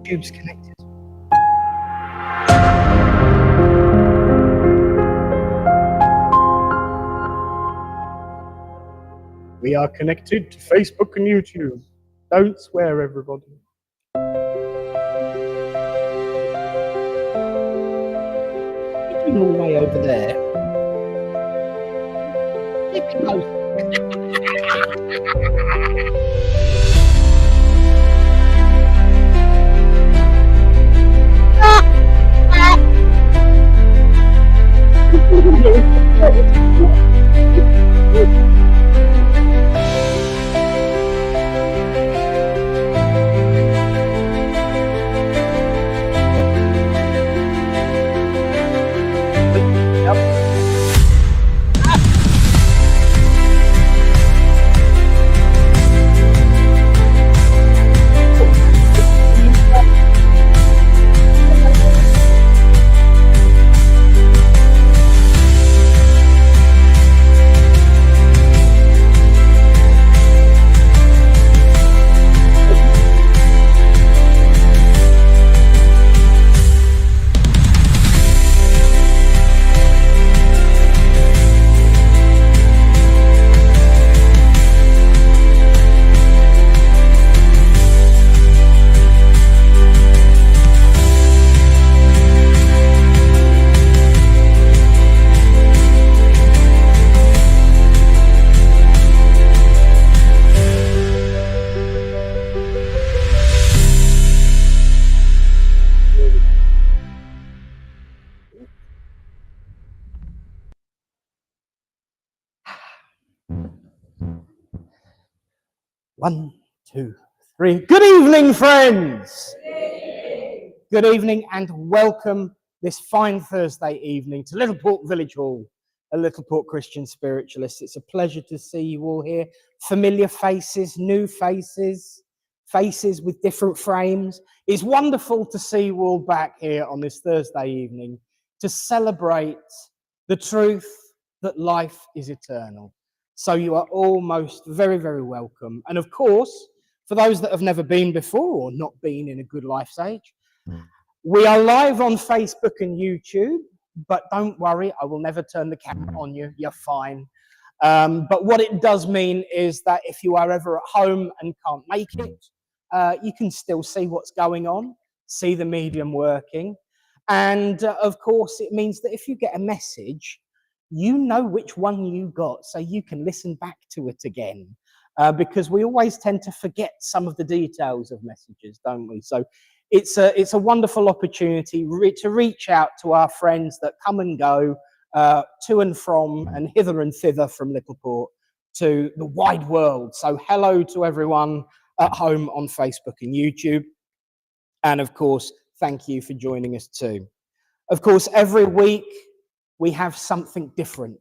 Tube's connected. We are connected to Facebook and YouTube. Don't swear, everybody. You're all the way over there. Keep it close. One, two, three. Good evening, friends. Good evening and welcome this fine Thursday evening to Littleport Village Hall, a Littleport Christian Spiritualist. It's a pleasure to see you all here. Familiar faces, new faces, faces with different frames. It's wonderful to see you all back here on this Thursday evening to celebrate the truth that life is eternal. So you are all most very, very welcome. And of course, for those that have never been before or not been in a good life stage, we are live on Facebook and YouTube, but don't worry, I will never turn the camera on you. You're fine. But what it does mean is that if you are ever at home and can't make it, you can still see what's going on, see the medium working. And of course, it means that if you get a message, you know which one you got, so you can listen back to it again, because we always tend to forget some of the details of messages, don't we? So it's a wonderful opportunity to reach out to our friends that come and go to and from and hither and thither from Littleport to the wide world. So hello to everyone at home on Facebook and YouTube. And of course, thank you for joining us too. Of course, every week, we have something different.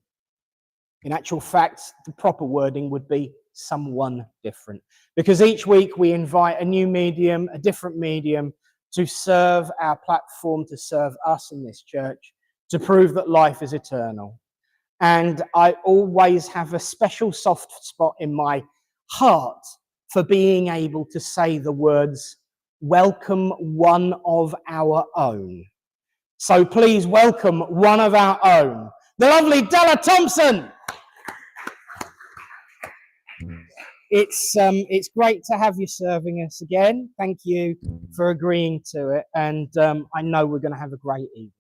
In actual fact, the proper wording would be someone different, because each week we invite a new medium, a different medium, to serve our platform, to serve us in this church, to prove that life is eternal. And I always have a special soft spot in my heart for being able to say the words, welcome one of our own. So please welcome one of our own, the lovely Della Thompson. It's great to have you serving us again. Thank you for agreeing to it. And I know we're going to have a great evening.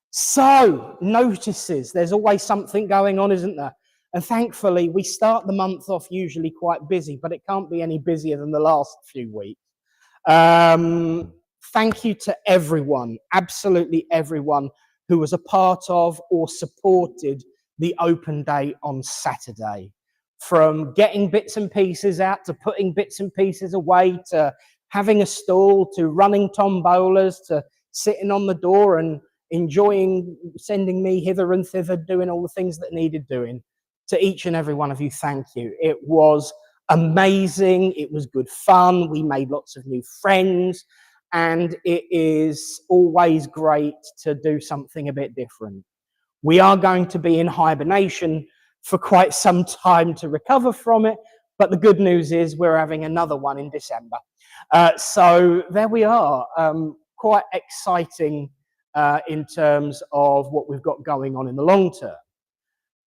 So, notices. There's always something going on, isn't there? And thankfully, we start the month off usually quite busy, but it can't be any busier than the last few weeks. Thank you to everyone, absolutely everyone, who was a part of or supported the open day on Saturday. From getting bits and pieces out, to putting bits and pieces away, to having a stall, to running tombolas, to sitting on the door and enjoying sending me hither and thither, doing all the things that needed doing. To each and every one of you, thank you. It was amazing. It was good fun. We made lots of new friends. And it is always great to do something a bit different. We are going to be in hibernation for quite some time to recover from it, But the good news is we're having another one in December. So there we are. Quite exciting in terms of what we've got going on in the long term.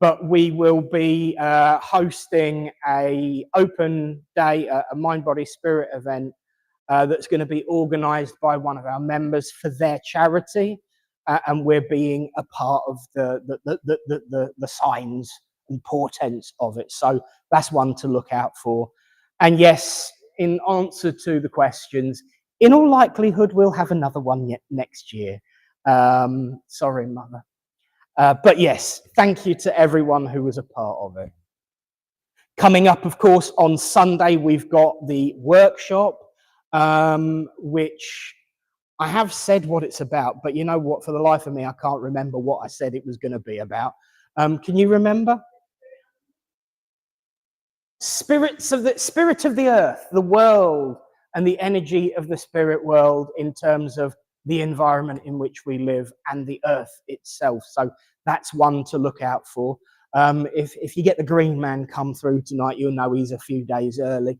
But we will be hosting a open day, a mind, body, spirit event that's going to be organised by one of our members for their charity, and we're being a part of the signs and portents of it. So that's one to look out for. And yes, in answer to the questions, in all likelihood, we'll have another one next year. Sorry, Mother. But yes, thank you to everyone who was a part of it. Coming up, of course, on Sunday, we've got the workshop, which I have said what it's about, but you know what? For the life of me, I can't remember what I said it was going to be about. Can you remember? Spirit of the earth, the world, and the energy of the spirit world in terms of the environment in which we live and the earth itself. So that's one to look out for. If you get the green man come through tonight, you'll know he's a few days early.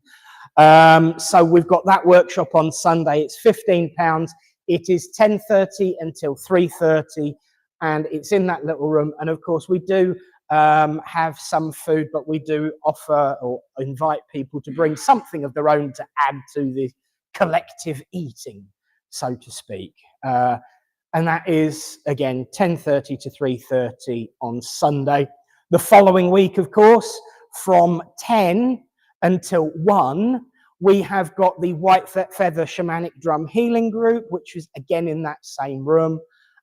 So we've got that workshop on Sunday. It's £15. It is 10:30 until 3:30, and it's in that little room. And of course, we do have some food, but we do offer or invite people to bring something of their own to add to the collective eating, so to speak. And that is, again, 10:30 to 3:30 on Sunday. The following week, of course, from 10 until 1, we have got the White Feather Shamanic Drum Healing Group, which is, again, in that same room.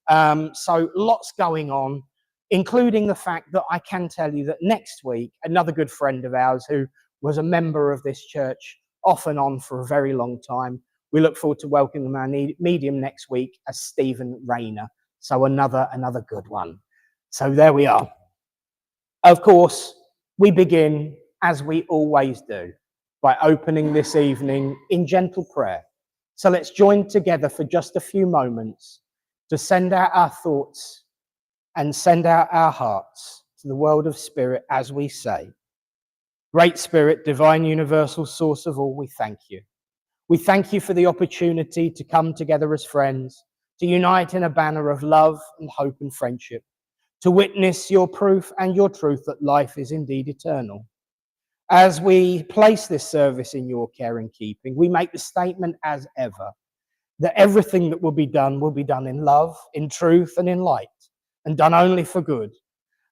So lots going on, including the fact that I can tell you that next week, another good friend of ours who was a member of this church off and on for a very long time, we look forward to welcoming our medium next week as Stephen Rayner. So another good one. So there we are. Of course, we begin, as we always do, by opening this evening in gentle prayer. So let's join together for just a few moments to send out our thoughts and send out our hearts to the world of spirit as we say, Great Spirit, divine universal source of all, we thank you. We thank you for the opportunity to come together as friends, to unite in a banner of love and hope and friendship, to witness your proof and your truth that life is indeed eternal. As we place this service in your care and keeping, we make the statement as ever that everything that will be done in love, in truth and in light, and done only for good,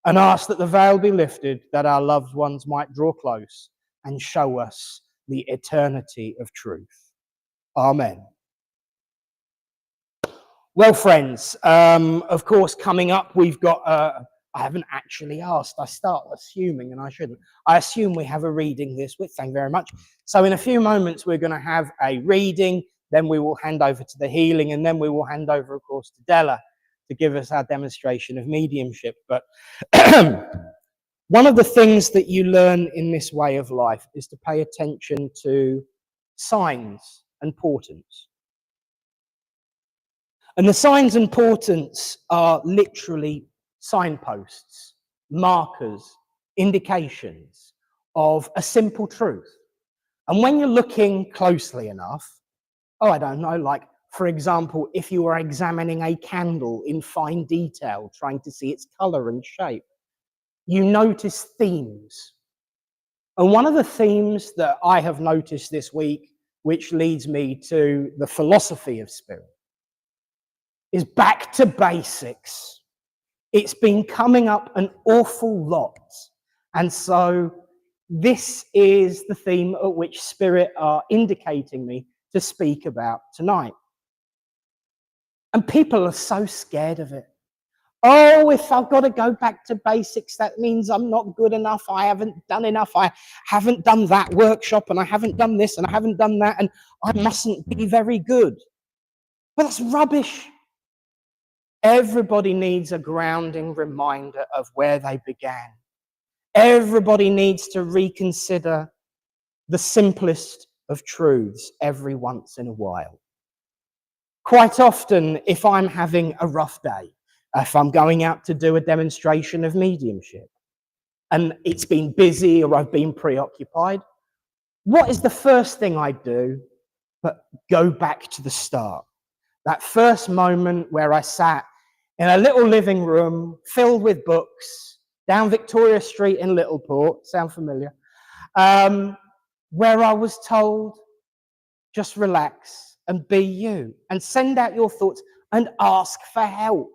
and ask that the veil be lifted, that our loved ones might draw close and show us the eternity of truth. Amen. Well, friends, of course, coming up, we've got, I haven't actually asked, I start assuming, and I shouldn't. I assume we have a reading this week, thank you very much. So in a few moments, we're going to have a reading, then we will hand over to the healing, and then we will hand over, of course, to Della to give us our demonstration of mediumship. But one of the things that you learn in this way of life is to pay attention to signs and portents. And the signs and portents are literally signposts, markers, indications of a simple truth. And when you're looking closely enough, I don't know, like, for example, if you were examining a candle in fine detail, trying to see its color and shape, you notice themes. And one of the themes that I have noticed this week, which leads me to the philosophy of spirit, is back to basics. It's been coming up an awful lot. And so this is the theme at which Spirit are indicating me to speak about tonight. And people are so scared of it. Oh, if I've got to go back to basics, that means I'm not good enough. I haven't done enough. I haven't done that workshop, and I haven't done this, and I haven't done that, and I mustn't be very good. But that's rubbish. Everybody needs a grounding reminder of where they began. Everybody needs to reconsider the simplest of truths every once in a while. Quite often, if I'm having a rough day, if I'm going out to do a demonstration of mediumship, and it's been busy or I've been preoccupied, what is the first thing I do but go back to the start? That first moment where I sat in a little living room filled with books down Victoria Street in Littleport, sound familiar? Where I was told, just relax and be you and send out your thoughts and ask for help.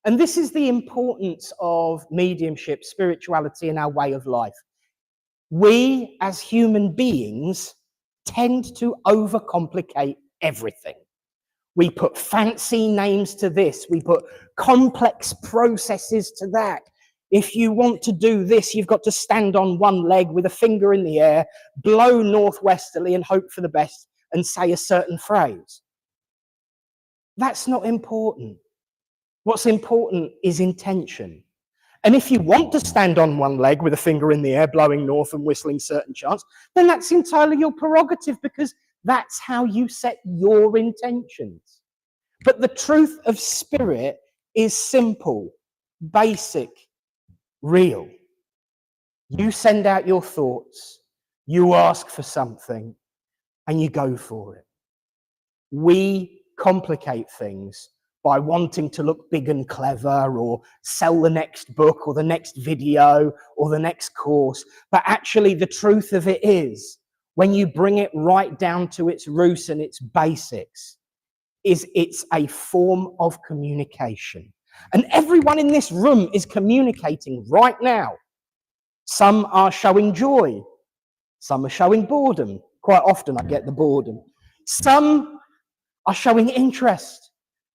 And this is the importance of mediumship, spirituality, in our way of life. We, as human beings, tend to overcomplicate everything. We put fancy names to this. We put complex processes to that. If you want to do this, you've got to stand on one leg with a finger in the air, blow northwesterly and hope for the best and say a certain phrase. That's not important. What's important is intention. And if you want to stand on one leg with a finger in the air, blowing north and whistling certain chants, then that's entirely your prerogative, because that's how you set your intentions. But the truth of spirit is simple, basic, real. You send out your thoughts, you ask for something, and you go for it. We complicate things by wanting to look big and clever, or sell the next book or the next video or the next course. But actually, the truth of it is, when you bring it right down to its roots and its basics, is it's a form of communication. And everyone in this room is communicating right now. Some are showing joy. Some are showing boredom. Quite often I get the boredom. Some are showing interest,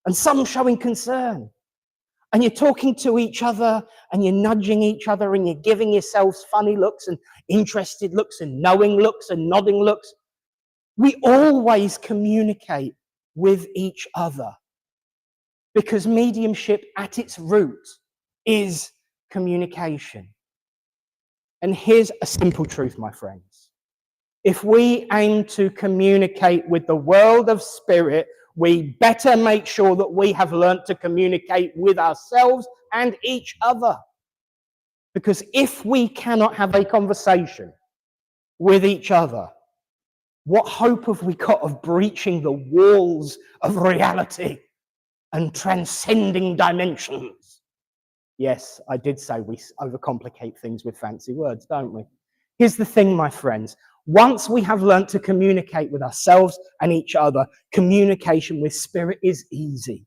and some showing concern. And you're talking to each other, and you're nudging each other, and you're giving yourselves funny looks and interested looks and knowing looks and nodding looks. We always communicate with each other, because mediumship at its root is communication. And here's a simple truth, my friends. If we aim to communicate with the world of spirit, we better make sure that we have learnt to communicate with ourselves and each other. Because if we cannot have a conversation with each other, what hope have we got of breaching the walls of reality and transcending dimensions? Yes, I did say we overcomplicate things with fancy words, don't we? Here's the thing, my friends. Once we have learnt to communicate with ourselves and each other, communication with spirit is easy.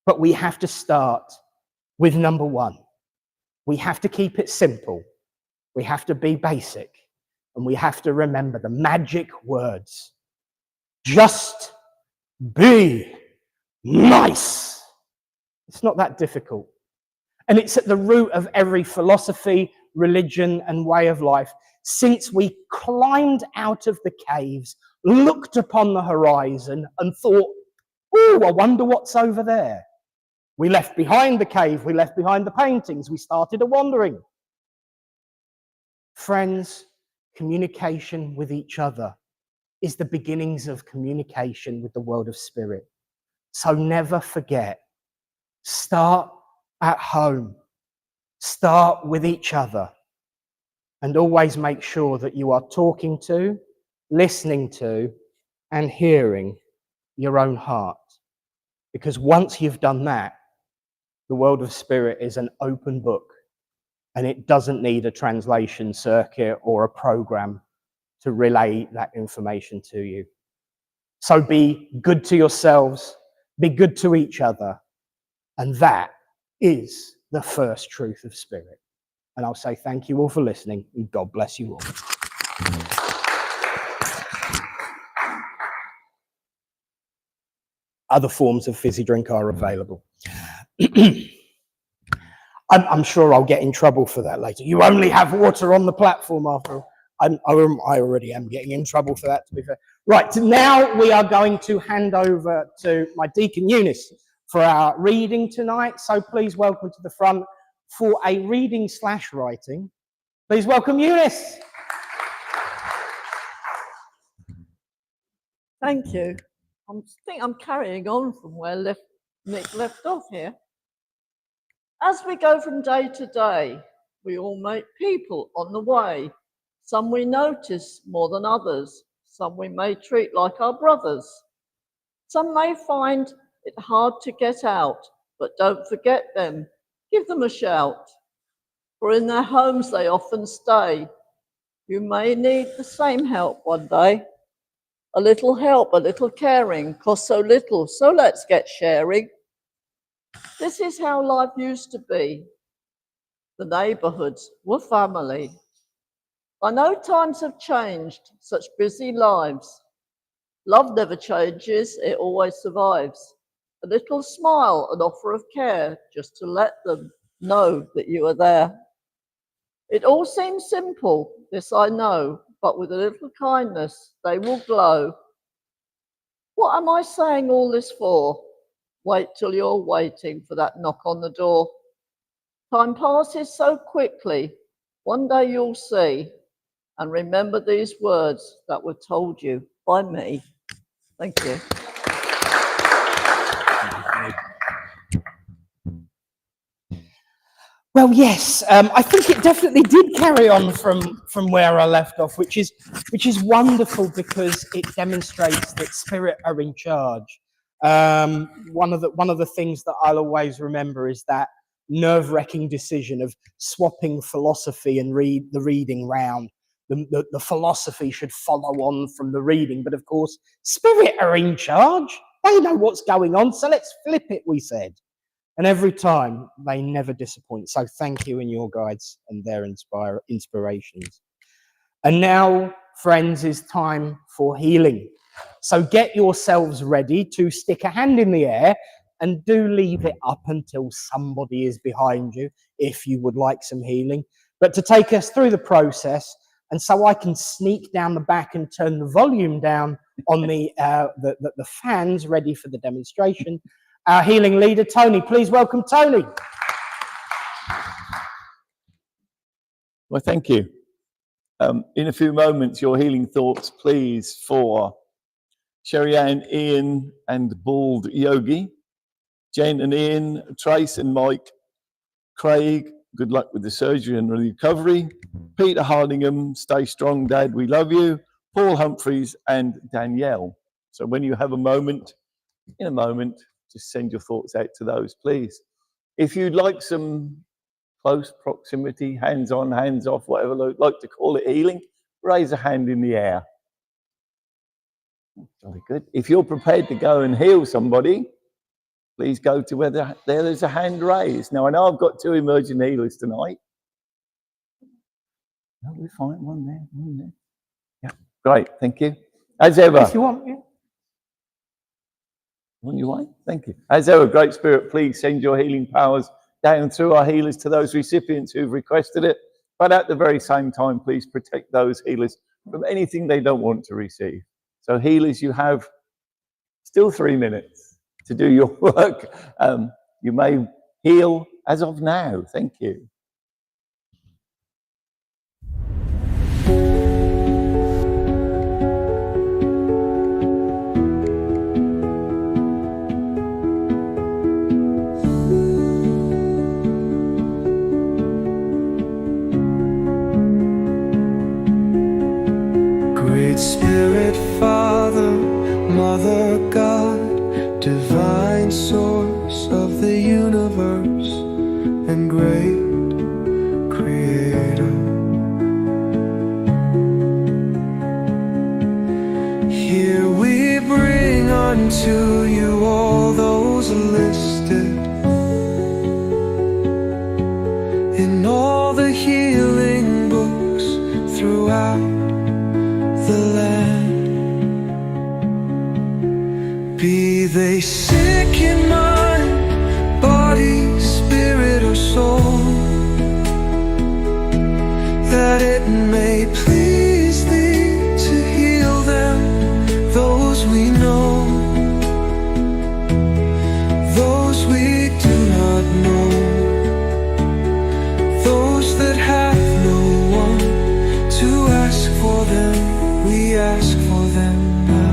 But we have to start with number one. We have to keep it simple. We have to be basic. And we have to remember the magic words. Just be nice. It's not that difficult. And it's at the root of every philosophy, religion, and way of life. Since we climbed out of the caves, looked upon the horizon and thought, oh, I wonder what's over there. We left behind the cave, we left behind the paintings, we started a wandering. Friends, communication with each other is the beginnings of communication with the world of spirit. So never forget, start at home, start with each other. And always make sure that you are talking to, listening to, and hearing your own heart. Because once you've done that, the world of spirit is an open book, and it doesn't need a translation circuit or a program to relay that information to you. So be good to yourselves, be good to each other, and that is the first truth of spirit. And I'll say thank you all for listening, and God bless you all. Other forms of fizzy drink are available. I'm sure I'll get in trouble for that later. You only have water on the platform after all. I already am getting in trouble for that, to be fair. Right, now we are going to hand over to my Deacon Eunice for our reading tonight. So please welcome to the front for a reading/writing. Please welcome Eunice. Thank you. I think I'm carrying on from where Nick left off here. As we go from day to day, we all meet people on the way. Some we notice more than others. Some we may treat like our brothers. Some may find it hard to get out, but don't forget them. Give them a shout. For in their homes they often stay. You may need the same help one day. A little help, a little caring, costs so little, so let's get sharing. This is how life used to be. The neighbourhoods were family. I know times have changed, such busy lives. Love never changes, it always survives. A little smile, an offer of care, just to let them know that you are there. It all seems simple, this I know, but with a little kindness, they will glow. What am I saying all this for? Wait till you're waiting for that knock on the door. Time passes so quickly, one day you'll see, and remember these words that were told you by me. Thank you. Well, yes, I think it definitely did carry on from where I left off, which is wonderful because it demonstrates that spirit are in charge. One of the things that I'll always remember is that nerve-wracking decision of swapping philosophy and the reading round. The philosophy should follow on from the reading, but of course, spirit are in charge. They know what's going on, so let's flip it, we said. And every time, they never disappoint. So thank you and your guides and their inspirations. And now, friends, is time for healing. So get yourselves ready to stick a hand in the air and do leave it up until somebody is behind you if you would like some healing. But to take us through the process, and so I can sneak down the back and turn the volume down on the fans ready for the demonstration, our healing leader, Tony. Please welcome Tony. Well, thank you. In a few moments, your healing thoughts, please, for Sherry Ann, Ian, and Bald Yogi, Jen and Ian, Trace and Mike, Craig, good luck with the surgery and recovery, Peter Hardingham, stay strong, Dad, we love you, Paul Humphreys, and Danielle. So when you have a moment, in a moment, just send your thoughts out to those, please. If you'd like some close proximity, hands on, hands off, whatever you like to call it, healing, raise a hand in the air. Very good. If you're prepared to go and heal somebody, please go to where there's a hand raised. Now, I know I've got two emerging healers tonight. No, we're fine. One there, one there. Yeah, great. Thank you. As ever. If you want, yeah. On your way. Thank you. As ever, Great Spirit, please send your healing powers down through our healers to those recipients who've requested it. But at the very same time, please protect those healers from anything they don't want to receive. So healers, you have still 3 minutes to do your work. You may heal as of now. Thank you. Great Spirit, Father, Mother God, divine source of the universe and great creator. Here we bring unto you all those listed in all the healing books throughout the land. Be they sick in mind, body, spirit, or soul, that it may please thee to heal them, those we know, those we do not know, those that have no one to ask for them, we ask for them now.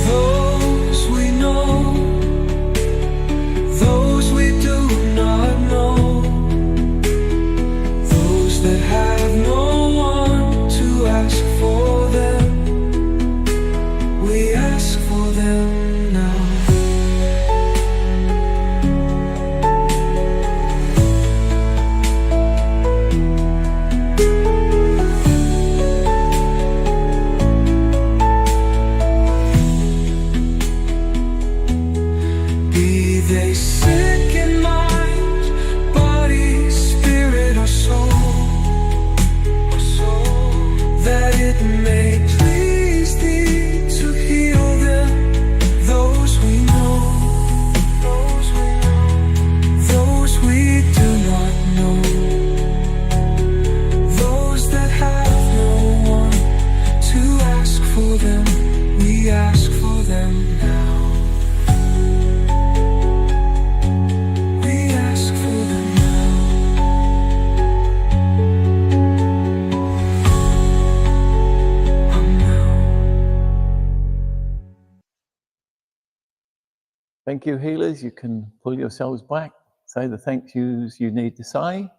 Those we know, those we do not know, Thank you, healers. You can pull yourselves back, say the thank yous you need to say.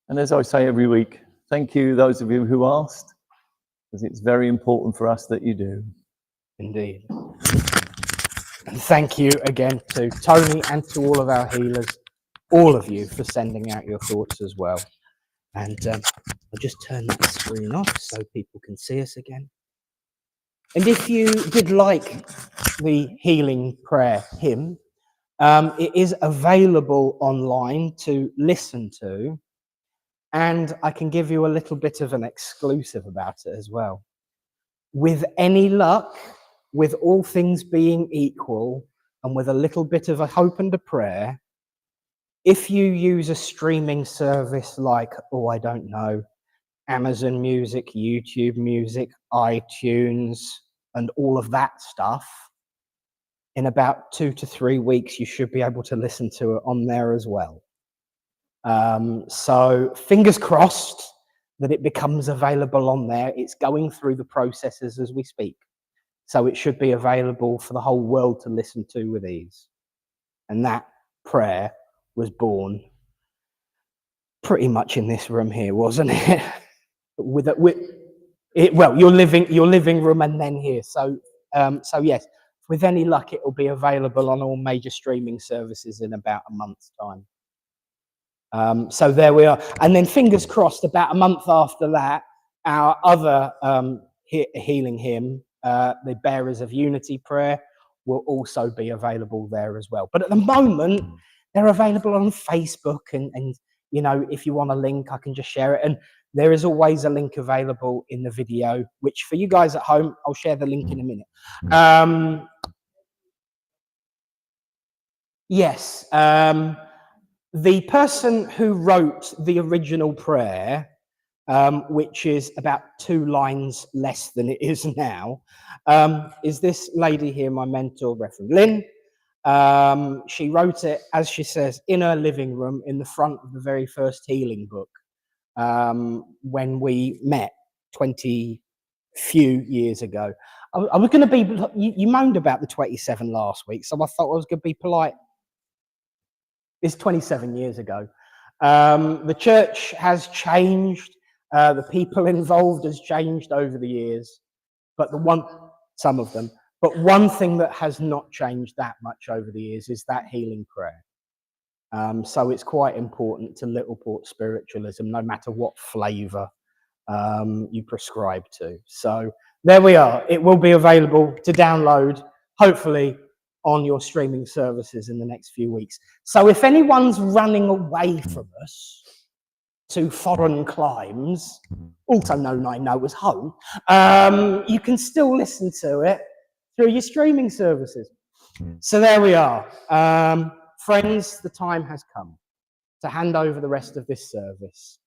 And as I say every week, thank you, those of you who asked, because it's very important for us that you do. Indeed. And thank you again to Tony and to all of our healers, all of you, for sending out your thoughts as well. And I'll just turn that screen off so people can see us again. And if you did like the healing prayer hymn, it is available online to listen to. And I can give you a little bit of an exclusive about it as well. With any luck, with all things being equal, and with a little bit of a hope and a prayer, if you use a streaming service like, oh, I don't know, Amazon Music, YouTube Music, iTunes, and all of that stuff, in about 2 to 3 weeks, you should be able to listen to it on there as well. So fingers crossed that it becomes available on there. It's going through the processes as we speak. So it should be available for the whole world to listen to with ease. And that prayer was born pretty much in this room here, wasn't it? Well, your living room and then here. So yes, with any luck, it will be available on all major streaming services in about a month's time. So there we are. And then fingers crossed, about a month after that, our other healing hymn, the Bearers of Unity prayer, will also be available there as well. But at the moment, they're available on Facebook. And you know, if you want a link, I can just share it. And there is always a link available in the video, which for you guys at home, I'll share the link in a minute. Yes. The person who wrote the original prayer, which is about 2 lines less than it is now, is this lady here, my mentor, Reverend Lynn. She wrote it, as she says, in her living room in the front of the very first healing book when we met 20 few years ago. I was going to be, you moaned about the 27 last week, so I thought I was going to be polite. It's 27 years ago. The church has changed. The people involved has changed over the years, but some of them. But one thing that has not changed that much over the years is that healing prayer. So it's quite important to Littleport spiritualism, no matter what flavour you prescribe to. So there we are. It will be available to download, hopefully, on your streaming services in the next few weeks. So if anyone's running away from us to foreign climes, also known I know as home, you can still listen to it through your streaming services. So there we are. Friends, the time has come to hand over the rest of this service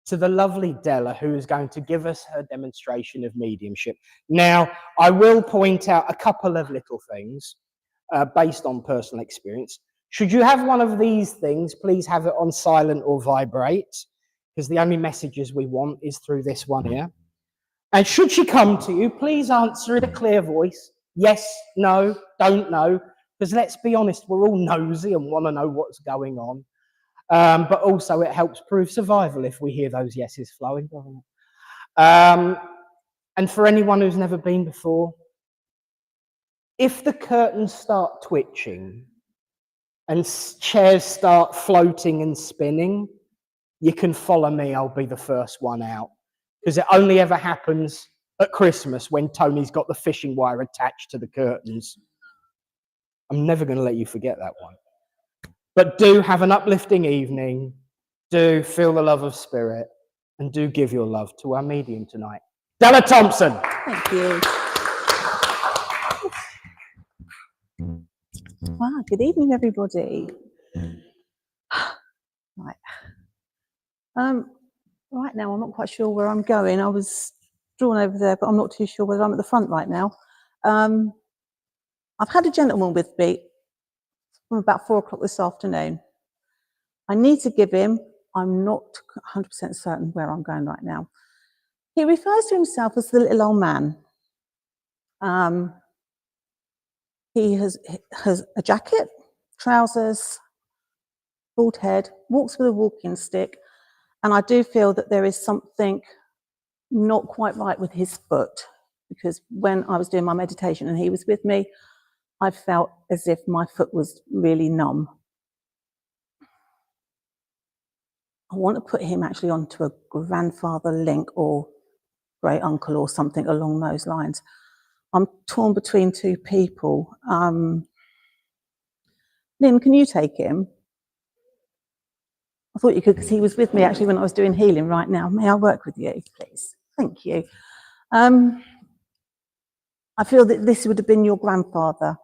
to the lovely Della, who is going to give us her demonstration of mediumship. Now, I will point out a couple of little things based on personal experience. Should you have one of these things, please have it on silent or vibrate, because the only messages we want is through this one here. And should she come to you, please answer in a clear voice. Yes, no, don't know, because let's be honest, we're all nosy and want to know what's going on. But also it helps prove survival if we hear those yeses flowing, doesn't it? And for anyone who's never been before, if the curtains start twitching and chairs start floating and spinning, you can follow me. I'll be the first one out, because it only ever happens at Christmas when Tony's got the fishing wire attached to the curtains. I'm never going to let you forget that one. But do have an uplifting evening. Do feel the love of spirit, and do give your love to our medium tonight, Della Thompson. Thank you. Wow, good evening, everybody. Right. Right now, I'm not quite sure where I'm going. I was drawn over there, but I'm not too sure whether I'm at the front right now. I've had a gentleman with me from about 4 o'clock this afternoon. I need to give him, I'm not 100% certain where I'm going right now. He refers to himself as the little old man. He has a jacket, trousers, bald head, walks with a walking stick, and I do feel that there is something not quite right with his foot, because when I was doing my meditation and he was with me, I felt as if my foot was really numb. I want to put him actually onto a grandfather link or great uncle or something along those lines. I'm torn between two people. Lynn, can you take him? I thought you could, because he was with me actually when I was doing healing right now. May I work with you, please? Thank you. I feel that this would have been your grandfather.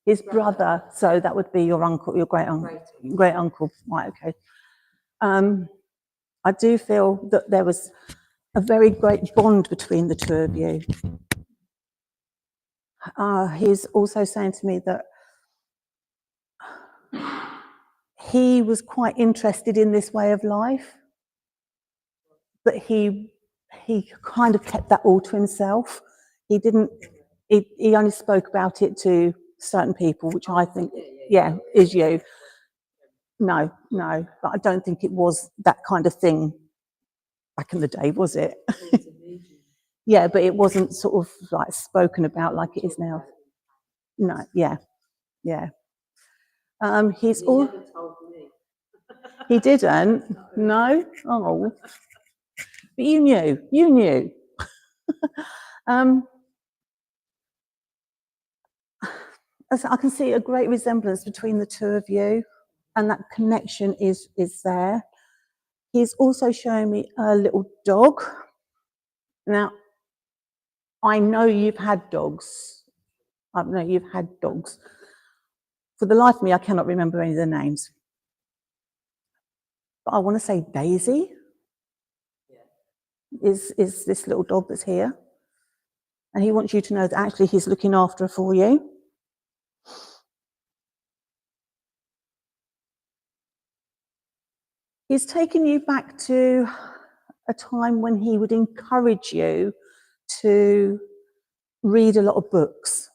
His brother. So that would be your uncle, your great uncle. Right, okay. I do feel that there was a very great bond between the two of you. He's also saying to me that he was quite interested in this way of life, but he kind of kept that all to himself. He only spoke about it to certain people, which I think, yeah, is you. No, but I don't think it was that kind of thing back in the day, was it? Yeah, but it wasn't sort of like spoken about like it is now. No, yeah. He's all. Never told me. He didn't. No. Oh, but you knew. I can see a great resemblance between the two of you, and that connection is there. He's also showing me a little dog. Now, I know you've had dogs. I know you've had dogs. For the life of me, I cannot remember any of the names. But I want to say Daisy is this little dog that's here. And he wants you to know that actually he's looking after her for you. He's taken you back to a time when he would encourage you to read a lot of books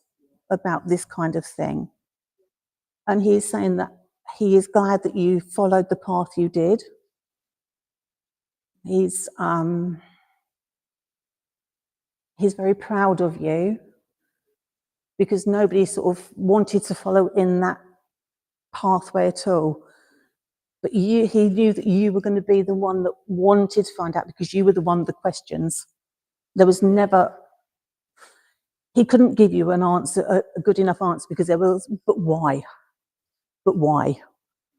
about this kind of thing. And he's saying that he is glad that you followed the path you did. He's very proud of you, because nobody sort of wanted to follow in that pathway at all. But he knew that you were going to be the one that wanted to find out, because you were the one with the questions. There was never, he couldn't give you an answer, a good enough answer, because there was, but why? But why?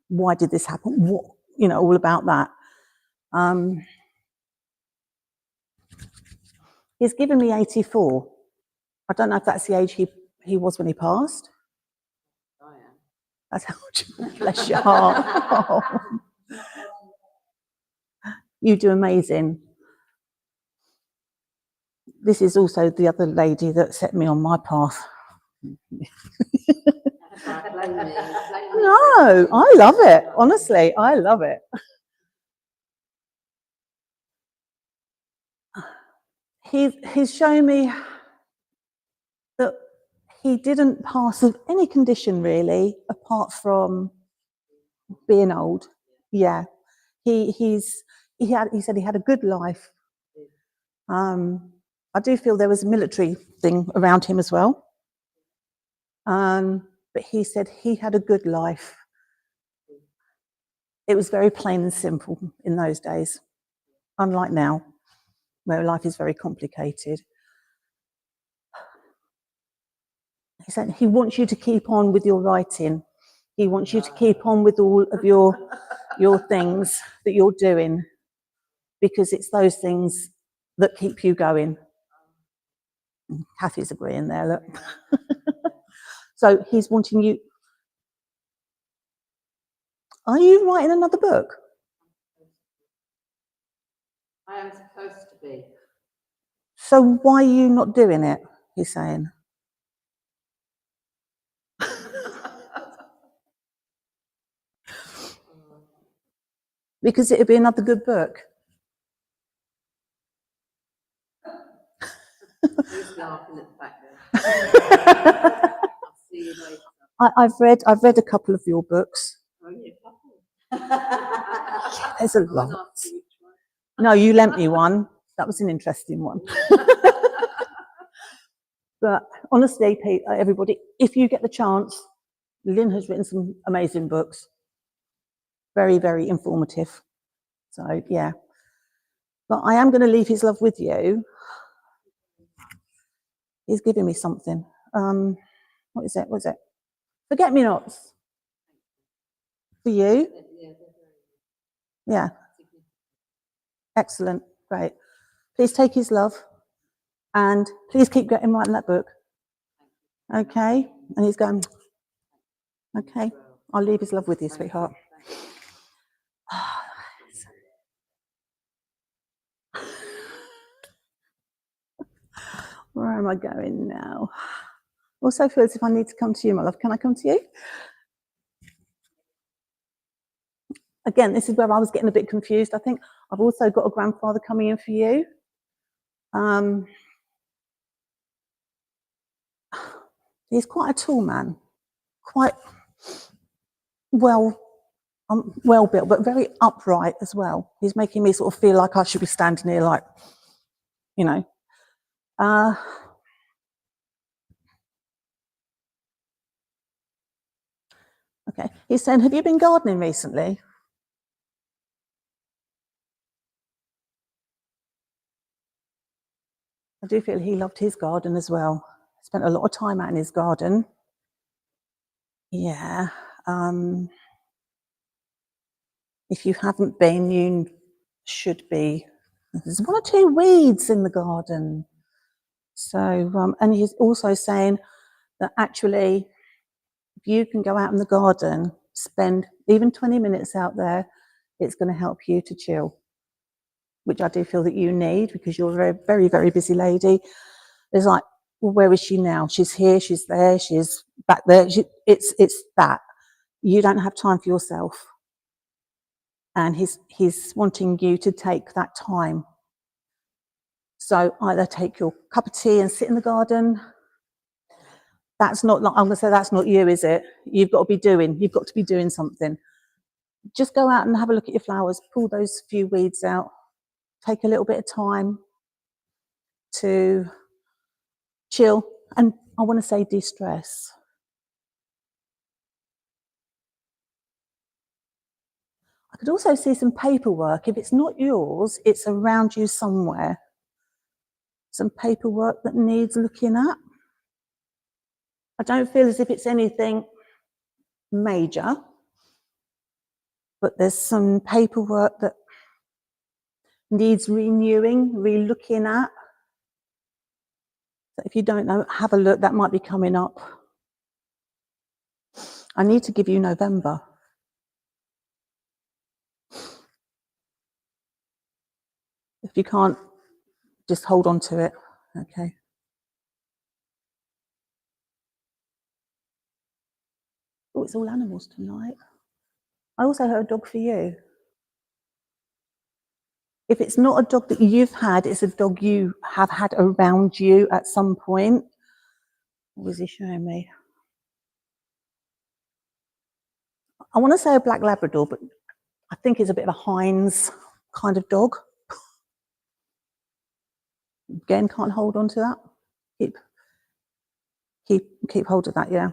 Why did this happen? What, all about that. He's given me 84. I don't know if that's the age he was when he passed. I am. That's how much. Bless your heart. Oh. You do amazing. This is also the other lady that set me on my path. No, I love it. Honestly, I love it. He's shown me that he didn't pass of any condition really, apart from being old. Yeah, he said he had a good life. I do feel there was a military thing around him as well. But he said he had a good life. It was very plain and simple in those days, unlike now, where life is very complicated. He said he wants you to keep on with your writing. He wants you to keep on with all of your things that you're doing, because it's those things that keep you going. Kathy's agreeing there, look. So he's wanting you. Are you writing another book? I am supposed to be. So why are you not doing it? He's saying. Because it'd be another good book. laughing at the back there. I'll see you later. I've read a couple of your books. Only a couple. There's a I was lot. asking which one. No, you lent me one. That was an interesting one. But honestly, Pete, everybody, if you get the chance, Lynn has written some amazing books. Very, very informative. So, yeah. But I am going to leave his love with you. He's giving me something. What is it? What is it? Forget-me-nots. For you? Yeah. Excellent. Great. Please take his love. And please keep getting writing that book. Okay? And he's going, okay, I'll leave his love with you, sweetheart. Where am I going now? Also feels if I need to come to you, my love. Can I come to you? Again, this is where I was getting a bit confused. I think I've also got a grandfather coming in for you. He's quite a tall man, quite well built, but very upright as well. He's making me sort of feel like I should be standing here like, you know. Okay, he's saying, have you been gardening recently? I do feel he loved his garden as well. Spent a lot of time out in his garden. Yeah. If you haven't been, you should be. There's one or two weeds in the garden. So, and he's also saying that actually, if you can go out in the garden, spend even 20 minutes out there, it's going to help you to chill, which I do feel that you need because you're a very, very, very busy lady. There's like, well, where is she now? She's here, she's there, she's back there. It's that. You don't have time for yourself. And he's wanting you to take that time. So either take your cup of tea and sit in the garden. That's not, I'm going to say that's not you, is it? You've got to be doing something. Just go out and have a look at your flowers, pull those few weeds out, take a little bit of time to chill, and I want to say de-stress. I could also see some paperwork. If it's not yours, it's around you somewhere. Some paperwork that needs looking at. I don't feel as if it's anything major, but there's some paperwork that needs renewing, re-looking at. So if you don't know, have a look, that might be coming up. I need to give you November. If you can't, just hold on to it, okay? Oh, it's all animals tonight. I also heard a dog for you. If it's not a dog that you've had, it's a dog you have had around you at some point. What was he showing me? I want to say a black Labrador, but I think it's a bit of a Heinz kind of dog. Again, can't hold on to that. Keep hold of that, yeah.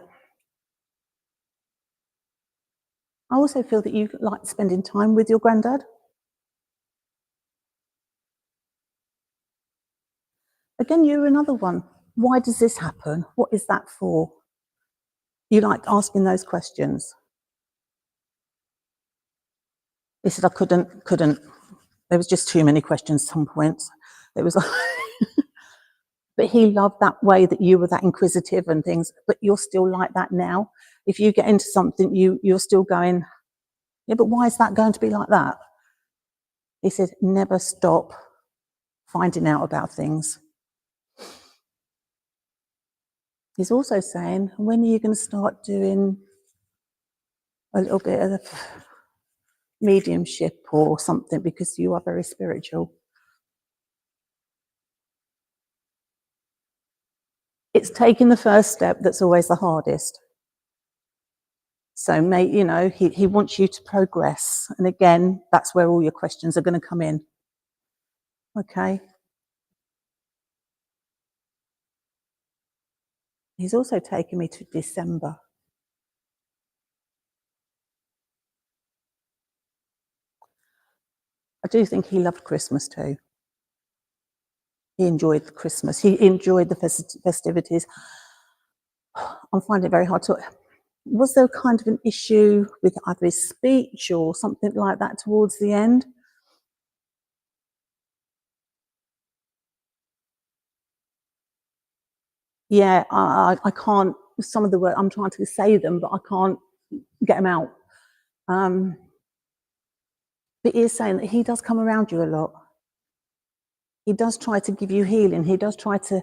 I also feel that you like spending time with your granddad. Again, you're another one. Why does this happen? What is that for? You like asking those questions. He said, I couldn't. There was just too many questions at some points. It was like, but he loved that way that you were that inquisitive and things, but you're still like that now. If you get into something, you're still going, yeah, but why is that going to be like that? He said, never stop finding out about things. He's also saying, when are you going to start doing a little bit of mediumship or something, because you are very spiritual. It's taking the first step that's always the hardest. So, he wants you to progress. And again, that's where all your questions are going to come in. Okay. He's also taken me to December. I do think he loved Christmas too. He enjoyed Christmas. He enjoyed the festivities. I'm finding it very hard to... Was there kind of an issue with either his speech or something like that towards the end? Yeah, I can't... Some of the words, I'm trying to say them, but I can't get them out. But he is saying that he does come around you a lot. He does try to give you healing. He does try to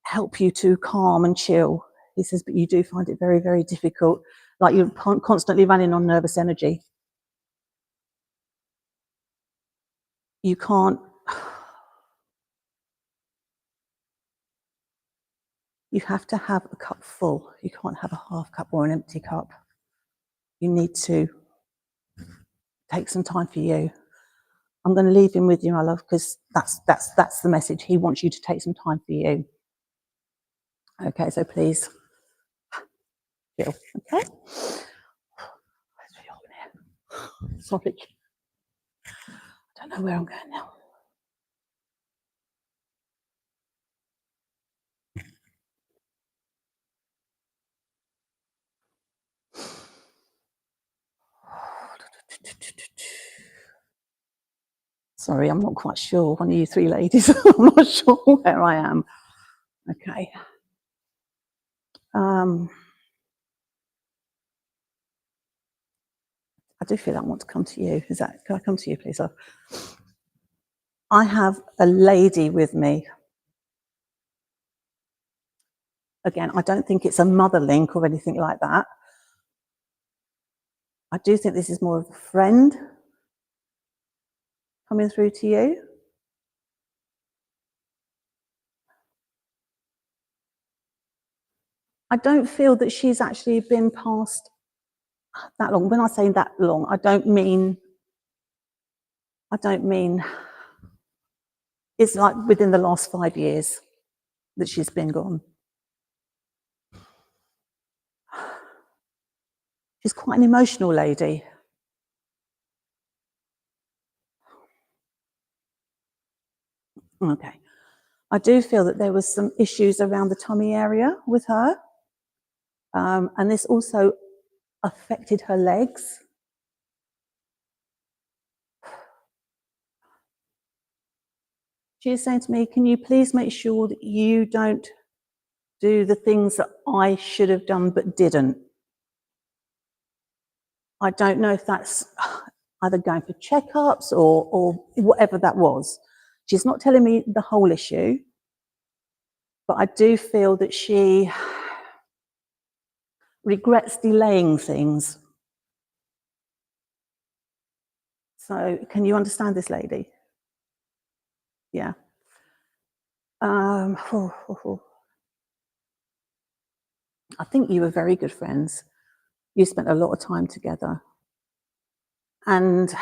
help you to calm and chill. He says, but you do find it very, very difficult. Like you're constantly running on nervous energy. You can't... You have to have a cup full. You can't have a half cup or an empty cup. You need to take some time for you. I'm going to leave him with you, my love, because that's the message. He wants you to take some time for you. Okay, so please feel. Okay. Sorry. I don't know where I'm going now. Sorry, I'm not quite sure. One of you three ladies, I'm not sure where I am. Okay. I do feel I want to come to you. Can I come to you, please? I have a lady with me. Again, I don't think it's a mother link or anything like that. I do think this is more of a friend coming through to you. I don't feel that she's actually been past that long. When I say that long, I don't mean it's like within the last 5 years that she's been gone. She's quite an emotional lady. Okay. I do feel that there was some issues around the tummy area with her. And this also affected her legs. She is saying to me, can you please make sure that you don't do the things that I should have done but didn't? I don't know if that's either going for checkups or whatever that was. She's not telling me the whole issue, but I do feel that she regrets delaying things. So can you understand this lady? Yeah. I think you were very good friends. You spent a lot of time together. And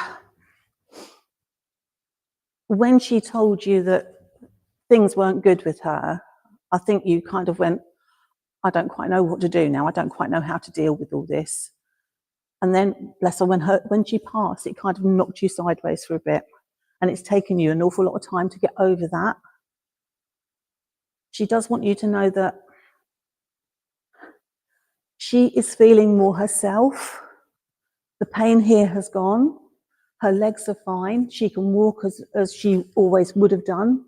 when she told you that things weren't good with her, I think you kind of went, I don't quite know what to do now. I don't quite know how to deal with all this. And then, bless her, when she passed, it kind of knocked you sideways for a bit. And it's taken you an awful lot of time to get over that. She does want you to know that she is feeling more herself. The pain here has gone. Her legs are fine. She can walk as she always would have done.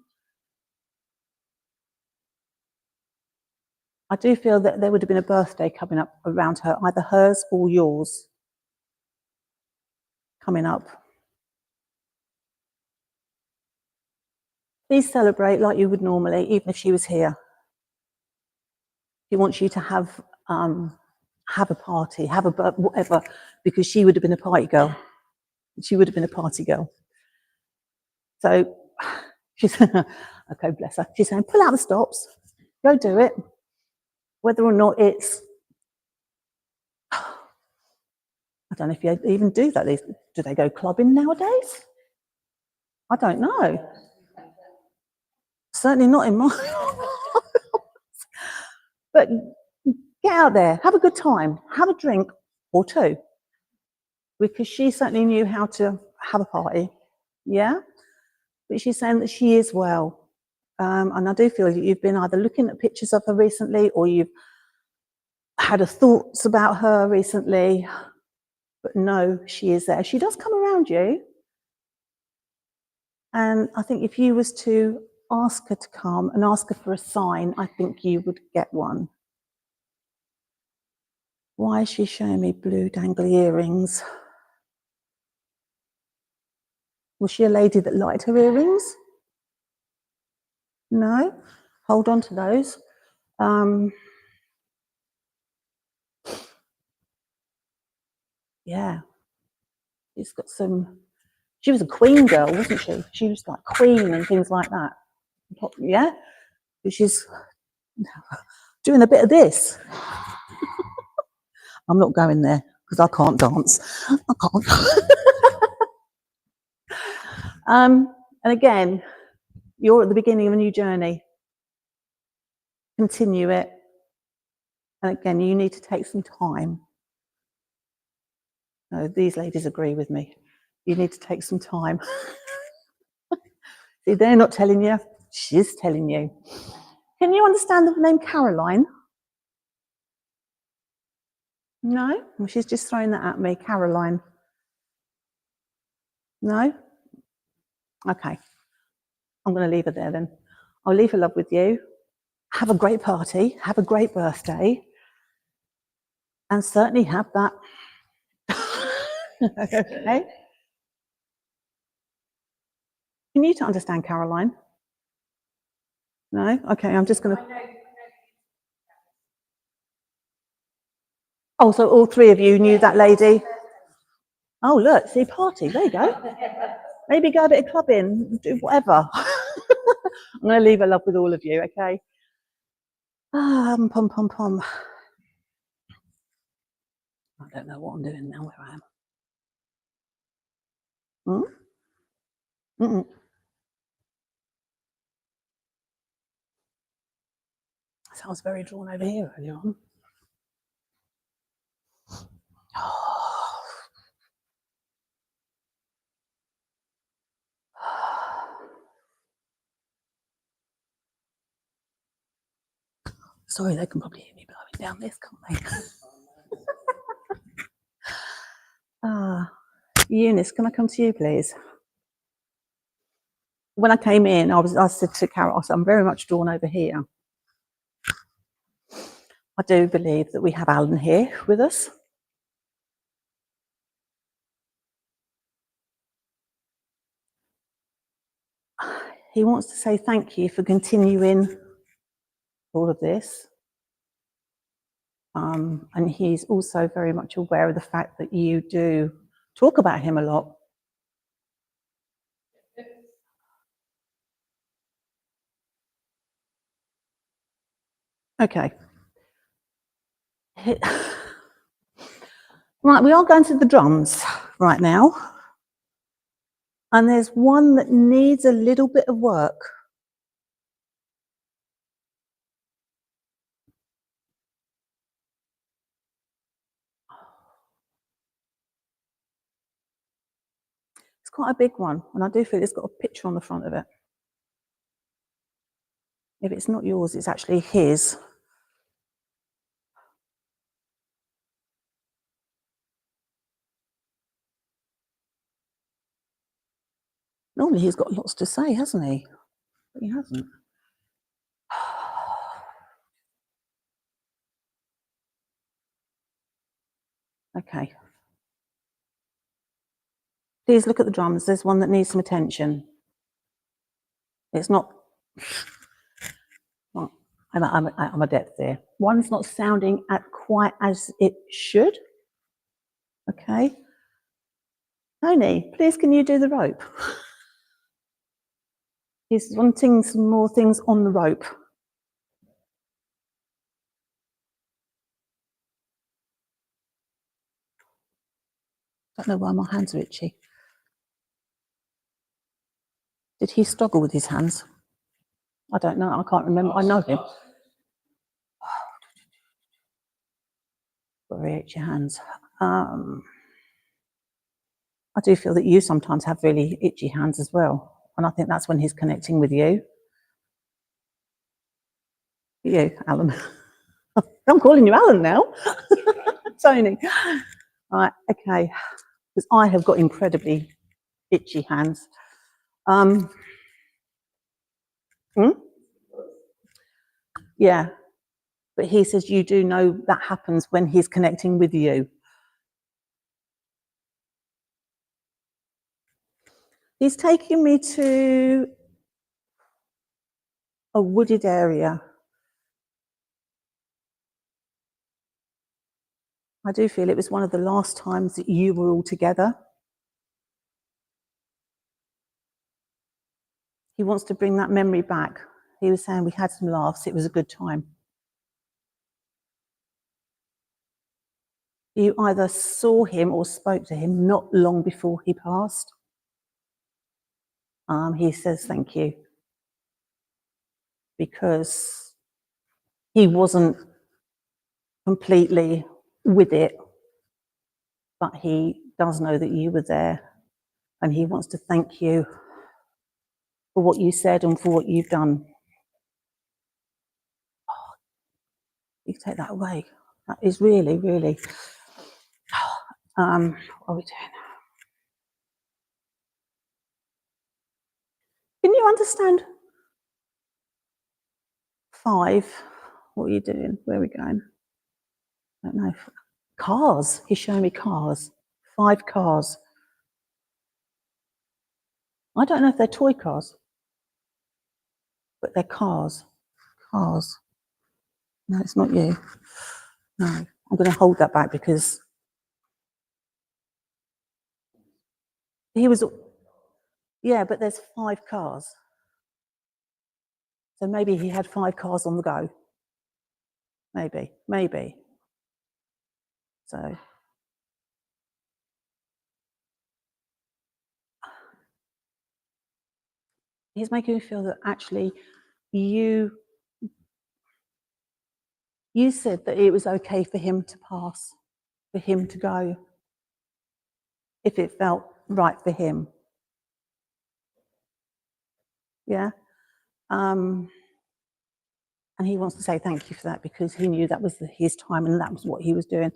I do feel that there would have been a birthday coming up around her, either hers or yours, coming up. Please celebrate like you would normally, even if she was here. She wants you to have a party, have a whatever, because she would have been a party girl. She would have been a party girl. So she's okay, bless her. She's saying, pull out the stops. Go do it. Whether or not it's, I don't know if you even do that. Do they go clubbing nowadays? I don't know. Certainly not in my. But get out there, have a good time, have a drink or two, because she certainly knew how to have a party. Yeah, but she's saying that she is well, and I do feel that you've been either looking at pictures of her recently, or you've had thoughts about her recently. But no, she is there. She does come around you. And I think if you was to ask her to come and ask her for a sign, I think you would get one. Why is she showing me blue dangly earrings? Was she a lady that liked her earrings? No? Hold on to those. Yeah. She's got some. She was a queen girl, wasn't she? She was like queen and things like that. Yeah? But she's doing a bit of this. I'm not going there because I can't dance. I can't. And again, you're at the beginning of a new journey. Continue it. And again, you need to take some time. No, these ladies agree with me. You need to take some time. See, they're not telling you, she's telling you. Can you understand the name Caroline? No? Well, she's just throwing that at me, Caroline. No? Okay. I'm going to leave her there then. I'll leave her love with you. Have a great party. Have a great birthday. And certainly have that. Okay? Can you understand Caroline? No? Okay, I'm just going to... Oh, so all three of you knew that lady? Oh, look, see, party. There you go. Maybe go a bit of clubbing, do whatever. I'm going to leave her love with all of you, okay? Pom, pom, pom. I don't know what I'm doing now, where I am. So I was very drawn over here earlier on. Sorry, they can probably hear me blowing down this, can't they? Eunice, can I come to you, please? When I came in, I said to Carol, I said, I'm very much drawn over here. I do believe that we have Alan here with us. He wants to say thank you for continuing all of this. And he's also very much aware of the fact that you do talk about him a lot. Okay. Right, we are going to the drums right now. And there's one that needs a little bit of work. It's quite a big one, and I do feel it's got a picture on the front of it. If it's not yours, it's actually his. Normally he's got lots to say, hasn't he? But he hasn't. Okay. Please look at the drums. There's one that needs some attention. It's not... Well, I'm a depth there. One's not sounding quite as it should. Okay. Tony, please can you do the rope? He's wanting some more things on the rope. I don't know why my hands are itchy. Did he struggle with his hands? I don't know. I can't remember. I know him. Very itchy hands. I do feel that you sometimes have really itchy hands as well. And I think that's when he's connecting with you. You, Alan. I'm calling you Alan now. Tony. Right, okay. Because I have got incredibly itchy hands. Yeah. But he says you do know that happens when he's connecting with you. He's taking me to a wooded area. I do feel it was one of the last times that you were all together. He wants to bring that memory back. He was saying we had some laughs. It was a good time. You either saw him or spoke to him not long before he passed. He says thank you because he wasn't completely with it, but he does know that you were there, and he wants to thank you for what you said and for what you've done. Oh, you take that away. That is really, really. What are we doing? Can you understand? 5. What are you doing? Where are we going? I don't know. Cars. He's showing me cars. 5 cars. I don't know if they're toy cars, but they're cars. Cars. No, it's not you. No, I'm going to hold that back because he was. Yeah, but there's 5 cars. So maybe he had 5 cars on the go. Maybe. So. He's making me feel that actually you said that it was okay for him to pass, for him to go, if it felt right for him. Yeah. And he wants to say thank you for that because he knew that was his time and that was what he was doing.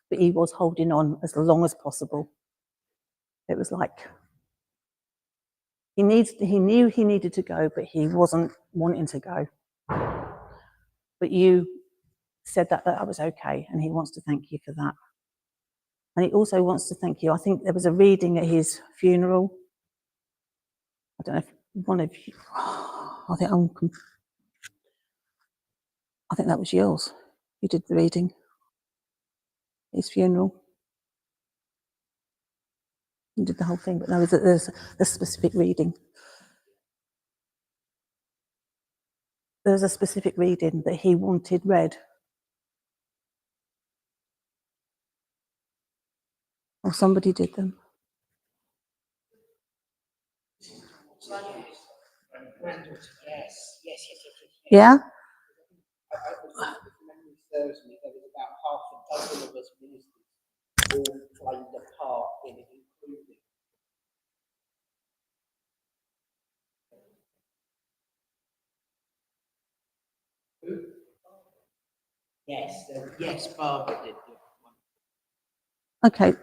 But he was holding on as long as possible. It was like he knew he needed to go, but he wasn't wanting to go. But you said that was okay, and he wants to thank you for that. And he also wants to thank you. I think there was a reading at his funeral. I don't know if one of you. I think that was yours. You did the reading. His funeral. You did the whole thing, but there's a specific reading. There's a specific reading that he wanted read. Or somebody did them. Yes. Yeah? Memory serves me, there was about half a dozen of us ministers all played a part in it, including. Who? Yes, Barbara did. Okay.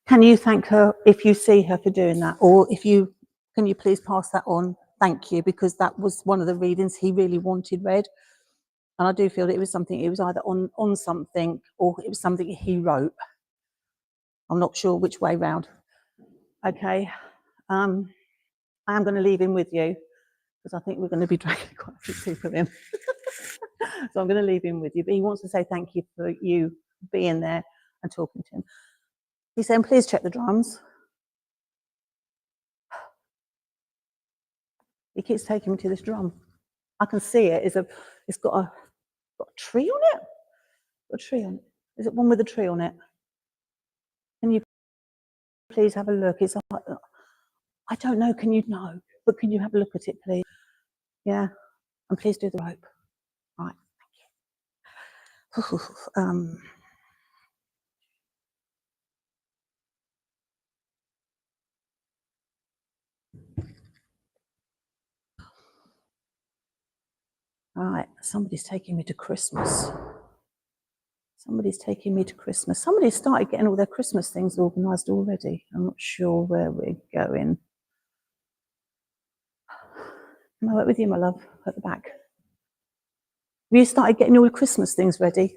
Can you thank her if you see her for doing that? Or can you please pass that on? Thank you, because that was one of the readings he really wanted read. And I do feel that it was either on something or it was something he wrote. I'm not sure which way round. Okay. I am going to leave him with you because I think we're going to be dragging quite a few people in. So I'm going to leave him with you. But he wants to say thank you for you being there and talking to him. He's saying, please check the drums. He keeps taking me to this drum. I can see it. It's got a tree on it. Got a tree on it. Is it one with a tree on it? Can you please have a look? It's like, I don't know, can you know? But can you have a look at it, please? Yeah, and please do the rope. Right, thank you. Right, somebody's taking me to Christmas. Somebody's taking me to Christmas. Somebody's started getting all their Christmas things organised already. I'm not sure where we're going. Am I right with you, my love, at the back? Have you started getting all your Christmas things ready?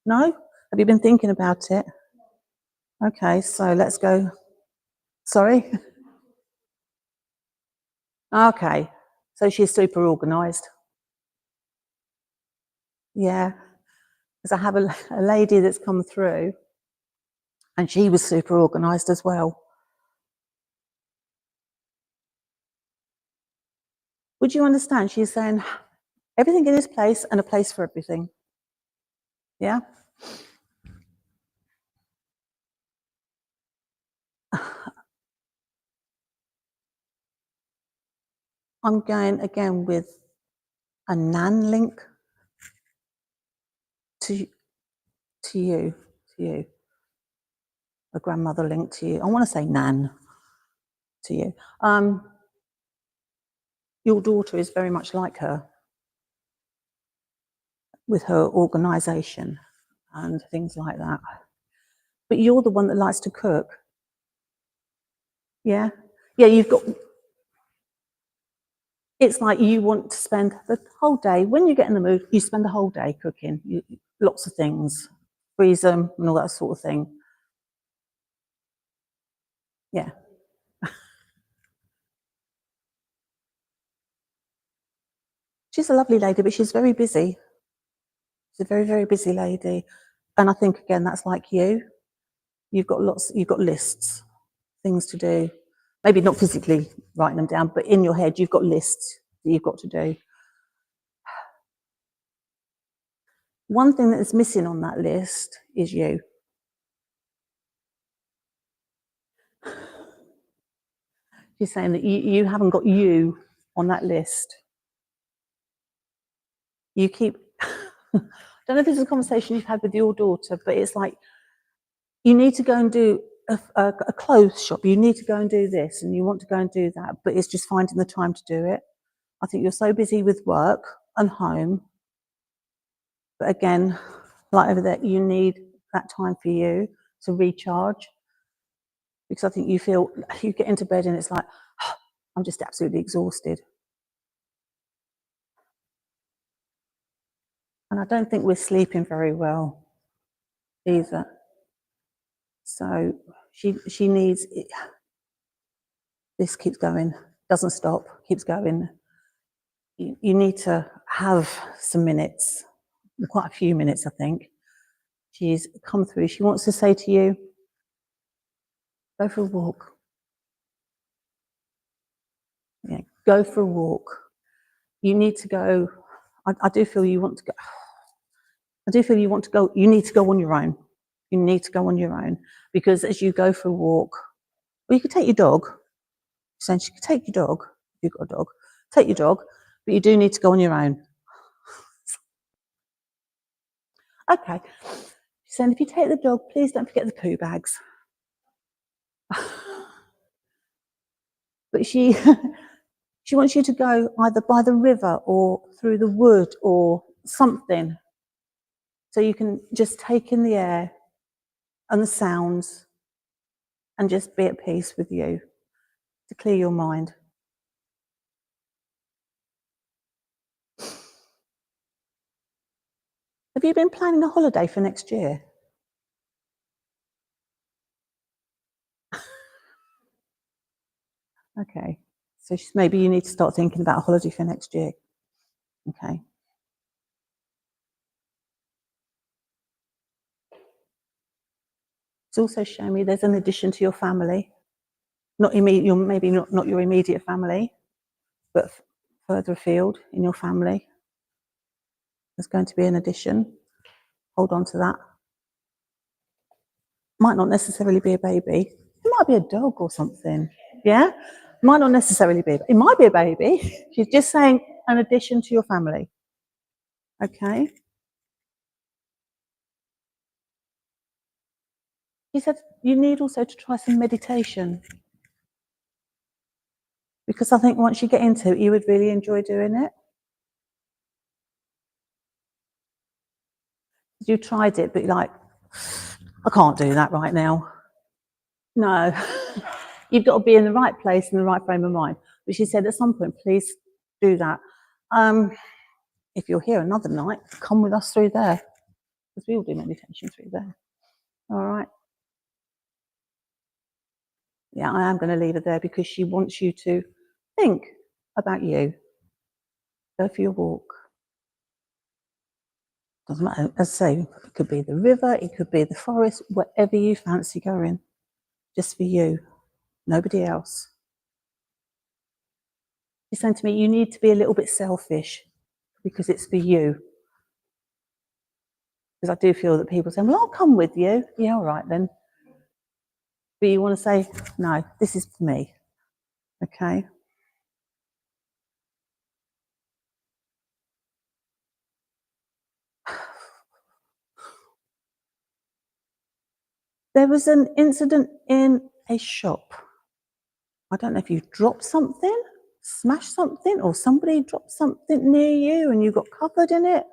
No? Have you been thinking about it? Okay, so let's go. Sorry? Okay, so she's super organised. Yeah, because I have a lady that's come through and she was super organised as well. Would you understand? She's saying everything in its place and a place for everything. Yeah? I'm going again with a nan link to you, a grandmother link to you. I want to say nan to you. Your daughter is very much like her with her organisation and things like that. But you're the one that likes to cook. Yeah? Yeah, you've got... It's like you want to spend the whole day, when you get in the mood, you spend the whole day cooking. Lots of things, freeze them and all that sort of thing. Yeah. She's a lovely lady, but she's very busy. She's a very, very busy lady. And I think, again, that's like you. You've got lists, things to do. Maybe not physically writing them down, but in your head, you've got lists that you've got to do. One thing that is missing on that list is you. She's saying that you haven't got you on that list. You keep... I don't know if this is a conversation you've had with your daughter, but it's like, you need to go and do a clothes shop, you need to go and do this, and you want to go and do that, but it's just finding the time to do it. I think you're so busy with work and home. But again, like over there, you need that time for you to recharge. Because I think you feel, you get into bed and it's like, oh, I'm just absolutely exhausted. And I don't think we're sleeping very well either. So she needs it. This keeps going, doesn't stop, keeps going. You need to have some minutes, quite a few minutes, I think. She's come through. She wants to say to you, go for a walk. Yeah, go for a walk. You need to go. I do feel you want to go. I do feel you want to go. You need to go on your own. You need to go on your own, because as you go for a walk, or you could take your dog. Saying she could take your dog. If you've got a dog, take your dog, but you do need to go on your own. Okay. She's saying if you take the dog, please don't forget the poo bags. But she wants you to go either by the river or through the wood or something, so you can just take in the air and the sounds and just be at peace with you, to clear your mind. Have you been planning a holiday for next year? Okay, so maybe you need to start thinking about a holiday for next year. Okay. It's also showing me there's an addition to your family. Not immediate, maybe not your immediate family, but further afield in your family. There's going to be an addition. Hold on to that. Might not necessarily be a baby. It might be a dog or something. Yeah? Might not necessarily be. It might be a baby. She's just saying an addition to your family. Okay? He said you need also to try some meditation. Because I think once you get into it, you would really enjoy doing it. You tried it, but you're like, I can't do that right now. No. You've got to be in the right place, in the right frame of mind. But she said at some point, please do that. If you're here another night, come with us through there. Because we all do meditation through there. All right. Yeah, I am going to leave her there because she wants you to think about you. Go for your walk. Doesn't matter. As I say, it could be the river, it could be the forest, wherever you fancy going. Just for you. Nobody else. She's saying to me, you need to be a little bit selfish because it's for you. Because I do feel that people say, well, I'll come with you. Yeah, all right then. But you want to say, no, this is for me. Okay? There was an incident in a shop. I don't know if you dropped something, smashed something, or somebody dropped something near you and you got covered in it.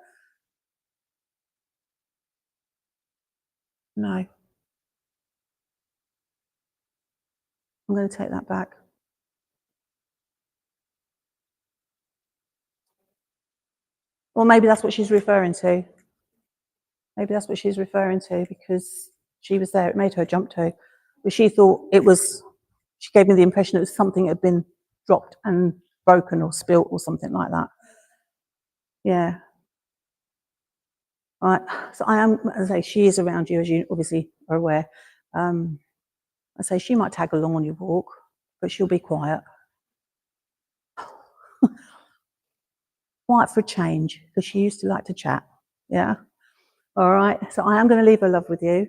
No. I'm going to take that back. Or maybe that's what she's referring to. Maybe that's what she's referring to because she was there. It made her jump to. But she thought it was, she gave me the impression it was something that had been dropped and broken or spilt or something like that. Yeah. All right. So I am, as I say, she is around you, as you obviously are aware. I say she might tag along on your walk, but she'll be quiet. Quiet for a change, because she used to like to chat. Yeah. All right. So I am going to leave her love with you.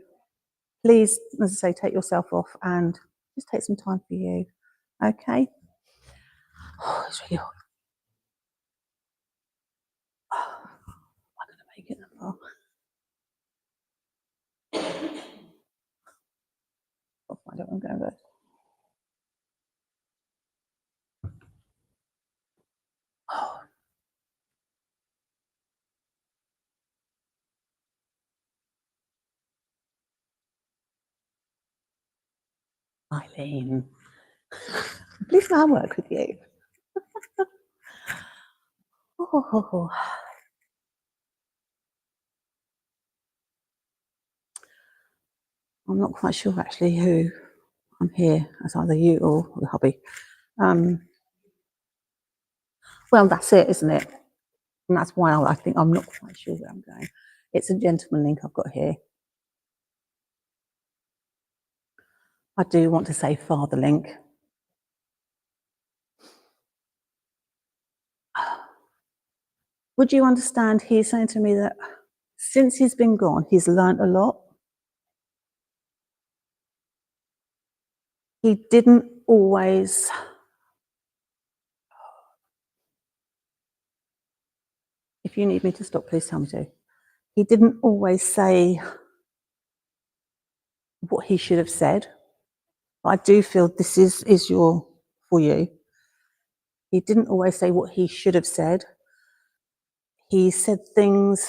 Please, as I say, take yourself off and just take some time for you. Okay. Oh, it's really hot. Oh, I'm going to make it that far. Oh, I don't want to go there. Oh. Eileen, please may I work with you? Oh. I'm not quite sure actually who I'm here as, either you or the hubby. Well, that's it, isn't it? And that's why I think I'm not quite sure where I'm going. It's a gentleman link I've got here. I do want to say father link. Would you understand? He's saying to me that since he's been gone, he's learnt a lot. He didn't always, if you need me to stop, please tell me to. He didn't always say what he should have said. But I do feel this is for you. He didn't always say what he should have said. He said things.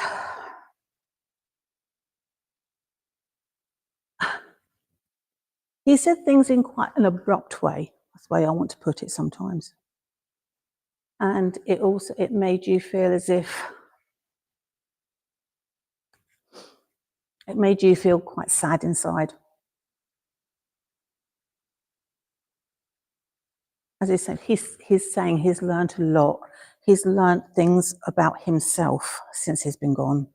He said things in quite an abrupt way. That's the way I want to put it sometimes. And it made you feel as if, it made you feel quite sad inside. As I said, he's saying he's learned a lot. He's learned things about himself since he's been gone.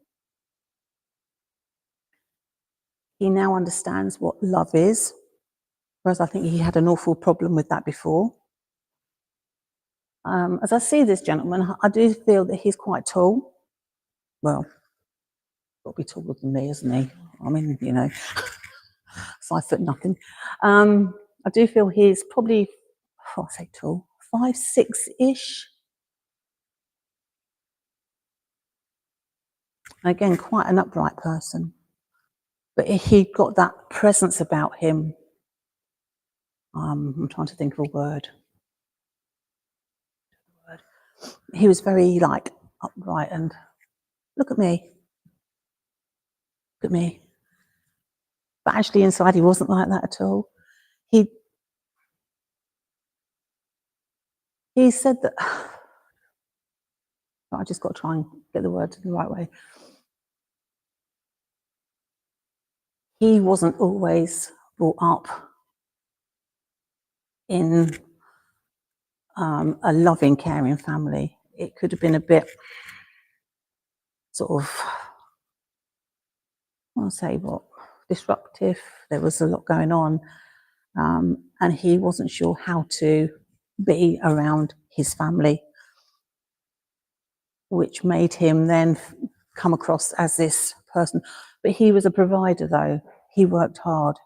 He now understands what love is, whereas I think he had an awful problem with that before. As I see this gentleman, I do feel that he's quite tall. Well, got to be taller than me, isn't he? I mean, you know. 5 foot nothing. I do feel he's probably, I say tall, 5'6" Again, quite an upright person, but he got that presence about him. I'm trying to think of a word. He was very like upright and look at me. Look at me. But actually inside he wasn't like that at all. He said that, I just got to try and get the word the right way. He wasn't always brought up in a loving, caring family. It could have been a bit sort of, I'll say what, disruptive. There was a lot going on, and he wasn't sure how to be around his family, which made him then come across as this person. But he was a provider, though. He worked hard.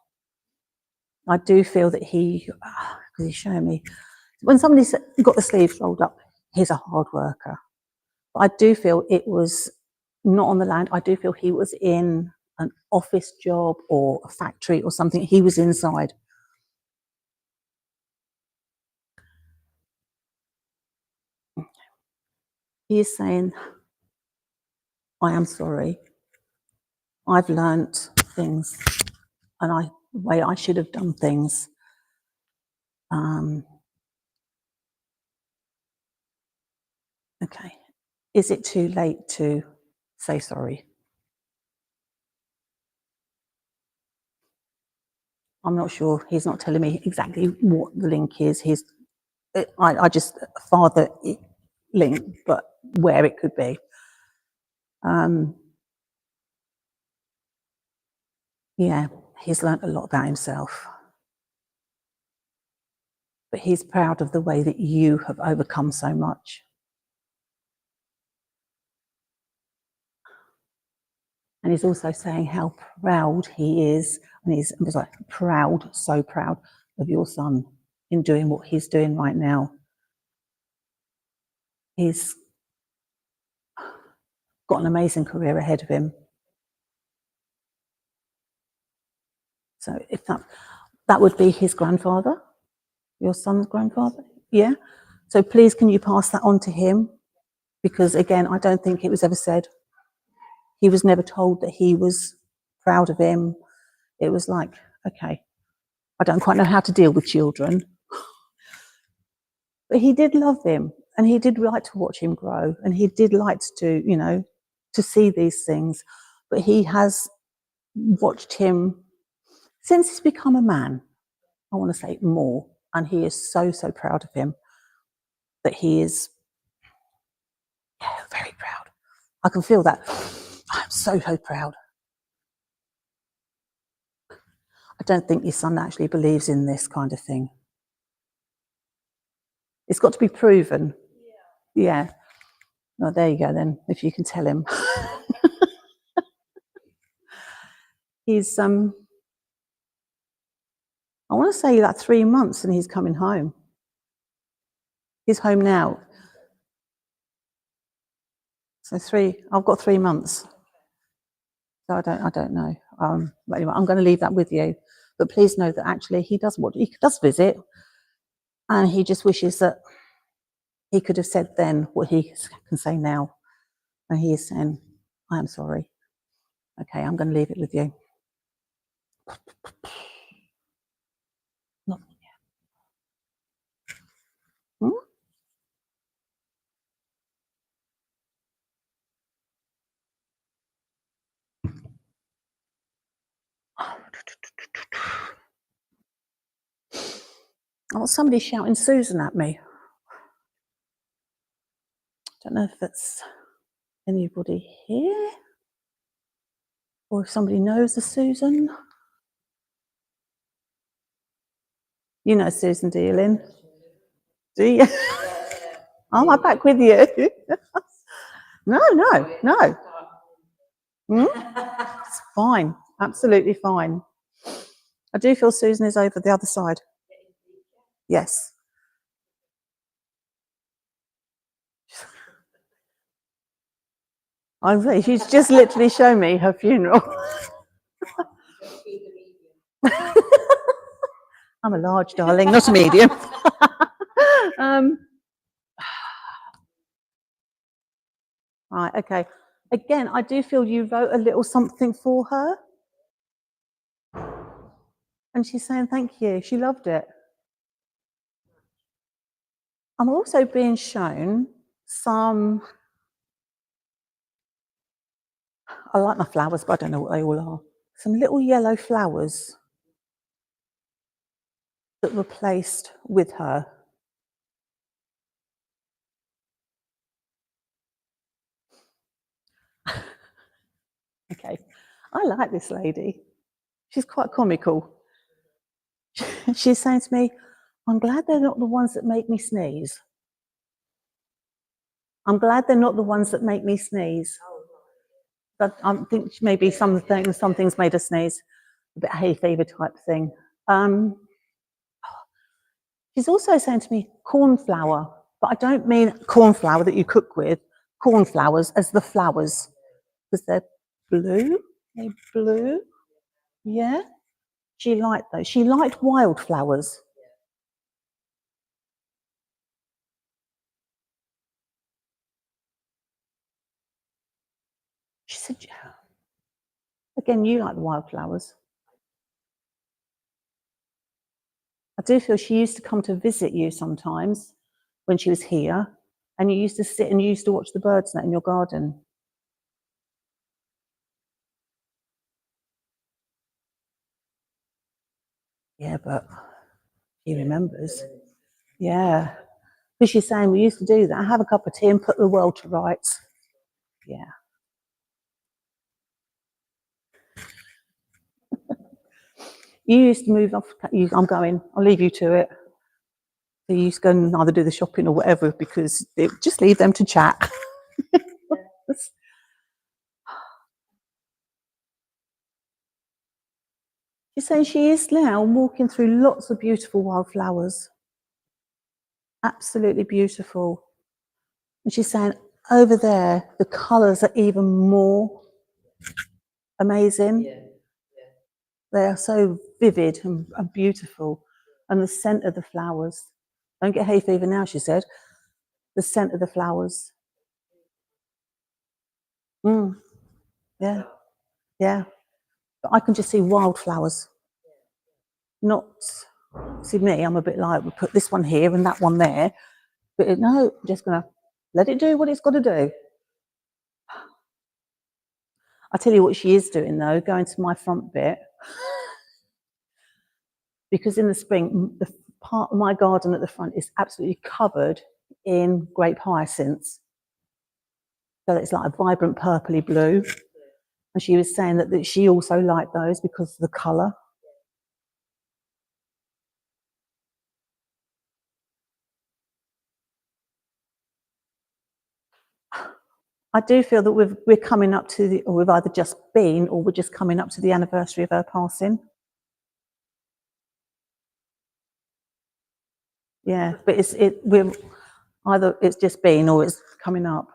I do feel that because he's showing me, when somebody's got the sleeves rolled up, he's a hard worker. But I do feel it was not on the land. I do feel he was in an office job or a factory or something. He was inside. He is saying, I am sorry. I've learnt things and the way I should have done things. Okay. Is it too late to say sorry? I'm not sure. He's not telling me exactly what the link is. I just father link, but where it could be. Yeah, he's learnt a lot about himself. But he's proud of the way that you have overcome so much. And he's also saying how proud he is, and he's like proud, so proud of your son in doing what he's doing right now. He's got an amazing career ahead of him. So if that would be his grandfather, your son's grandfather, yeah? So please can you pass that on to him? Because again, I don't think it was ever said. He was never told that he was proud of him. It was like, okay, I don't quite know how to deal with children. But he did love him, and he did like to watch him grow, and he did like to, to see these things. But he has watched him since he's become a man, I want to say more, and he is so, so proud of him that he is very proud. I can feel that. I'm so, so proud. I don't think your son actually believes in this kind of thing. It's got to be proven. Yeah. Oh, there you go then, if you can tell him. He's, I want to say like 3 months and he's coming home. He's home now. So I've got 3 months. So I don't know. But anyway, I'm going to leave that with you. But please know that actually he does visit, and he just wishes that he could have said then what he can say now. And he is saying, I am sorry. Okay, I'm going to leave it with you. Oh, somebody's shouting Susan at me. Don't know if it's anybody here or if somebody knows a Susan. You know Susan, do you, Lynn? Do you? Am I back with you? No. It's fine, absolutely fine. I do feel Susan is over the other side. Yes. She's just literally shown me her funeral. I'm a large darling, not a medium. Right, okay. Again, I do feel you wrote a little something for her. And she's saying thank you. She loved it. I'm also being shown some, I like my flowers, but I don't know what they all are. Some little yellow flowers that were placed with her. Okay, I like this lady. She's quite comical. She's saying to me, I'm glad they're not the ones that make me sneeze. I'm glad they're not the ones that make me sneeze. But I think maybe some things made her sneeze. A bit hay fever type thing. She's also saying to me, cornflower. But I don't mean cornflower that you cook with. Cornflowers as the flowers. Because they're blue. They're blue. Yeah. She liked those. She liked wildflowers. She said, yeah. Again, you like the wildflowers. I do feel she used to come to visit you sometimes when she was here, and you used to sit and you used to watch the birds in your garden. Yeah, but he remembers. Yeah. Because she's saying we used to do that, have a cup of tea and put the world to rights. Yeah. You used to move off. I'm going. I'll leave you to it. So you used to go and either do the shopping or whatever, because just leave them to chat. She's saying she is now walking through lots of beautiful wildflowers. Absolutely beautiful. And she's saying over there, the colours are even more amazing. Yeah. They are so vivid and beautiful. And the scent of the flowers. Don't get hay fever now, she said. The scent of the flowers. Yeah. Yeah. But I can just see wildflowers. Not, see me, I'm a bit like, we put this one here and that one there. But no, I'm just going to let it do what it's got to do. I'll tell you what she is doing though, going to my front bit. Because in the spring, the part of my garden at the front is absolutely covered in grape hyacinths. So it's like a vibrant purpley blue. And she was saying that she also liked those because of the colour. I do feel that we're coming up to or we've either just been, or we're just coming up to the anniversary of her passing. Yeah, but we're either it's just been or it's coming up.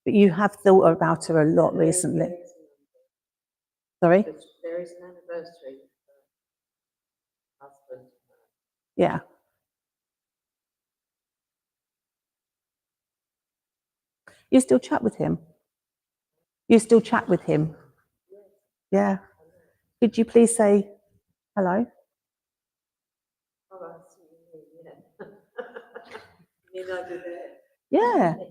But you have thought about her a lot recently. Sorry? There is an anniversary. Husband. Yeah. You still chat with him? You still chat with him? Yeah. Could you please say hello? Oh, I see you mean, yeah. You mean over there? Yeah. Yeah.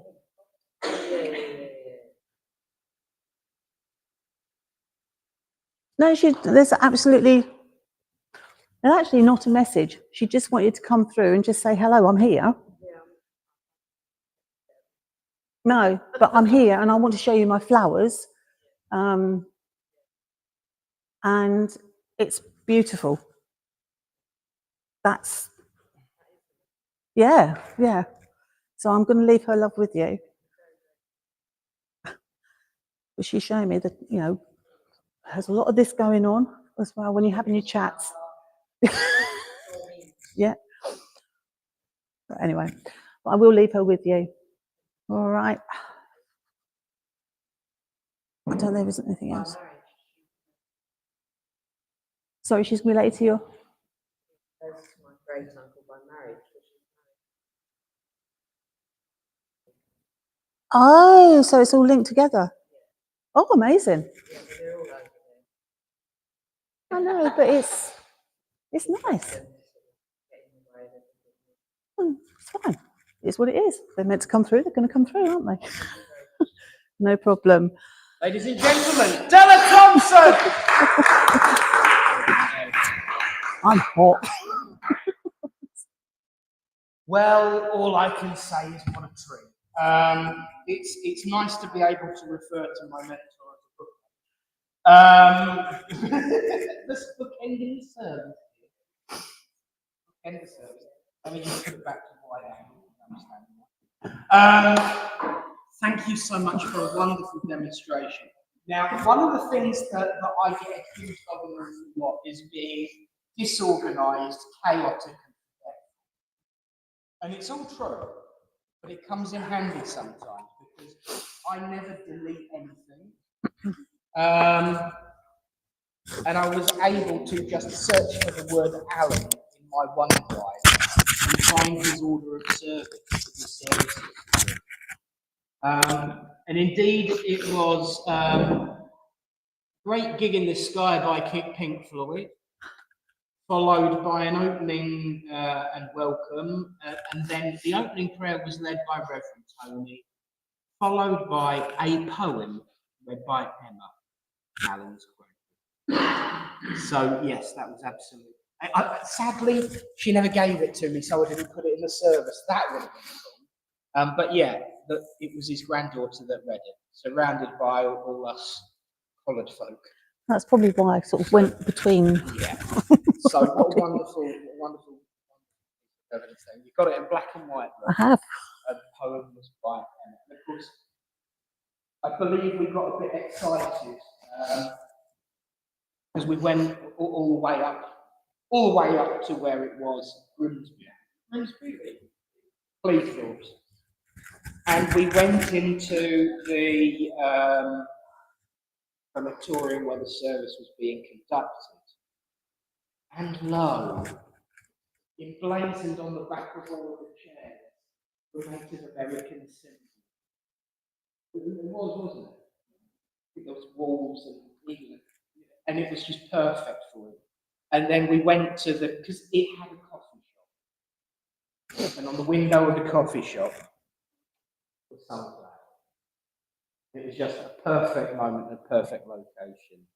No, there's actually not a message. She just wanted to come through and just say, hello, I'm here. Yeah. No, but I'm here and I want to show you my flowers. And it's beautiful. That's, yeah. So I'm going to leave her love with you. But she's showing me that, there's a lot of this going on as well when you're having your chats. Yeah. But anyway, I will leave her with you. All right. I don't know if there isn't anything else. Sorry, she's related to you. That's my great uncle by marriage. Oh, so it's all linked together. Oh, amazing. Yeah, but they're all over I there. know, but it's nice. It's fine. It's what it is. They're meant to come through. They're going to come through, aren't they? No problem. Ladies and gentlemen, Della Thompson! I'm hot. Well, all I can say is what a treat. It's nice to be able to refer to my mentor as a book. This book ending the service. End the service. Let me just put it back to why I understand. Thank you so much for a wonderful demonstration. Now, one of the things that I get accused of an awful lot is being disorganized, chaotic, and forgetful. And it's all true, but it comes in handy sometimes because I never delete anything. And I was able to just search for the word Alan in my OneDrive and find his order of service for the services. And indeed, it was Great Gig in the Sky by Pink Floyd, followed by an opening and welcome, and then the opening prayer was led by Reverend Tony, followed by a poem read by Emma Allen's Queen. So yes, that was absolutely. Sadly, she never gave it to me, so I didn't put it in the service. That would have been cool. But yeah, it was his granddaughter that read it, surrounded by all us coloured folk. That's probably why I sort of went between. Yeah. So what a wonderful evidence there. You've got it in black and white. I have. The poem was by Emma. And of course, I believe we got a bit excited because we went all the way up to where it was Grimsby, Cleethorpes. And we went into the crematorium where the service was being conducted. And lo, emblazoned on the back of all of the chairs were Native American symbols. It was, wasn't it? There was wolves and eagles, and it was just perfect for it. And then we went to because it had a coffee shop, and on the window of the coffee shop was sunflower. It was just a perfect moment, a perfect location.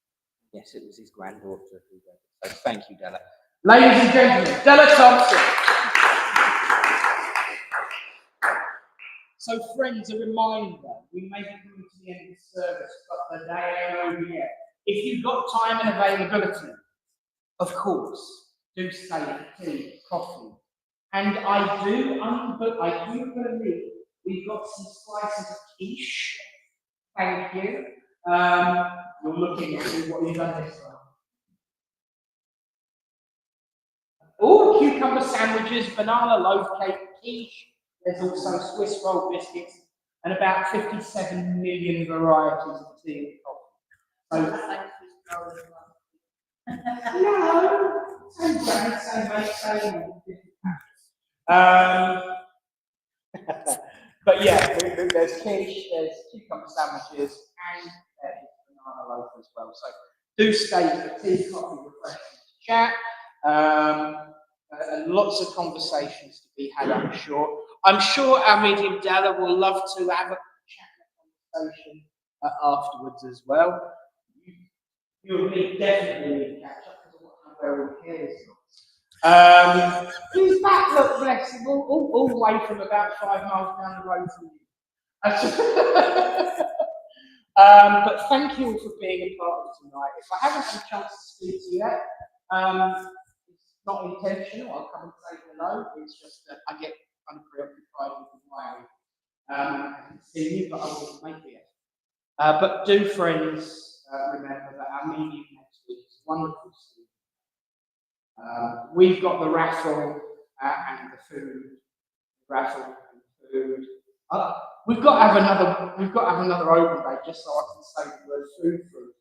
Yes, it was his granddaughter who read it. So thank you, Della. Ladies and gentlemen, Della Thompson. So friends, a reminder, we may be coming to the end of the service, but the day ain't over yet. If you've got time and availability, of course, do stay for tea, coffee. And I do believe we've got some slices of quiche. Thank you. You're looking at what you've done this time. All cucumber sandwiches, banana loaf cake, quiche. There's also Swiss roll biscuits and about 57 million varieties of tea and coffee. But yeah, there's quiche, there's cucumber sandwiches, and there's banana loaf as well. So do stay for tea, coffee, refreshments, chat. And lots of conversations to be had, I'm sure. I'm sure our medium Della will love to have a chat and conversation afterwards as well. You'll definitely catch up because I want to know where all hair is. Who's that? Look, bless him, all the way from about 5 miles down the road from you. But thank you all for being a part of tonight. If I haven't had a chance to speak to you yet, it's not intentional. I'll come and say hello. It's just that I get kind of preoccupied with the wiring. I can see you, but I won't make it. But do, friends, remember that our medium next week is wonderful. We've got the raffle and the food. Raffle and food. We've got to have another open day just so I can say the word food through.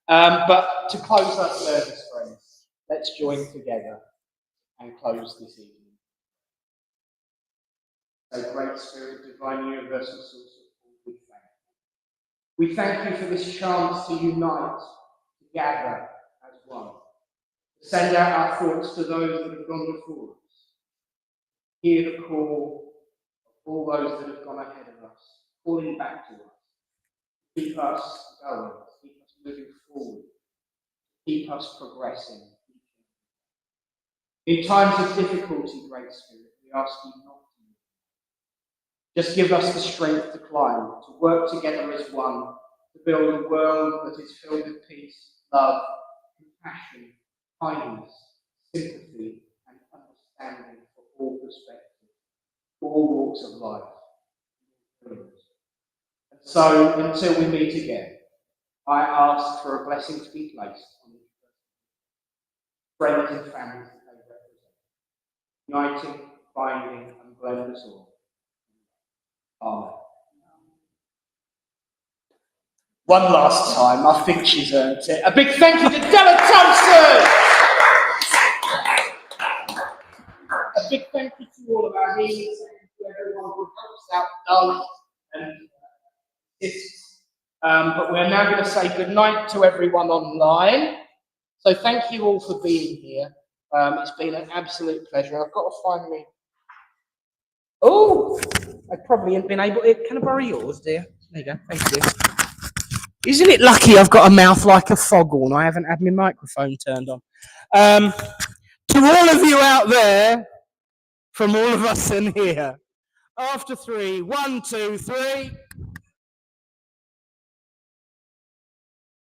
But to close our service, friends, let's join together and close this evening. So, Great Spirit, Divine Universal Source of all, we thank you for this chance to unite, to gather as one, to send out our thoughts to those that have gone before us. Hear the call of all those that have gone ahead of us, calling back to us. Keep us going, keep us moving forward, keep us progressing. In times of difficulty, Great Spirit, we ask you not to move. Just give us the strength to climb, to work together as one, to build a world that is filled with peace, love, compassion, kindness, sympathy, and understanding for all perspectives, all walks of life. And so, until we meet again, I ask for a blessing to be placed on each person, friends and families that they represent, uniting, binding, and blending us all. Amen. One last time, I think she's earned it. A big thank you to Della Thompson! A big thank you to all of our healers and to everyone who helps out, does, and assists. But we're now going to say goodnight to everyone online. So thank you all for being here. It's been an absolute pleasure. I've got to finally... Oh! I probably haven't been able to... Can I borrow yours, dear? There you go. Thank you. Isn't it lucky I've got a mouth like a foghorn? I haven't had my microphone turned on. To all of you out there, from all of us in here, after 3, 1, 2, 3...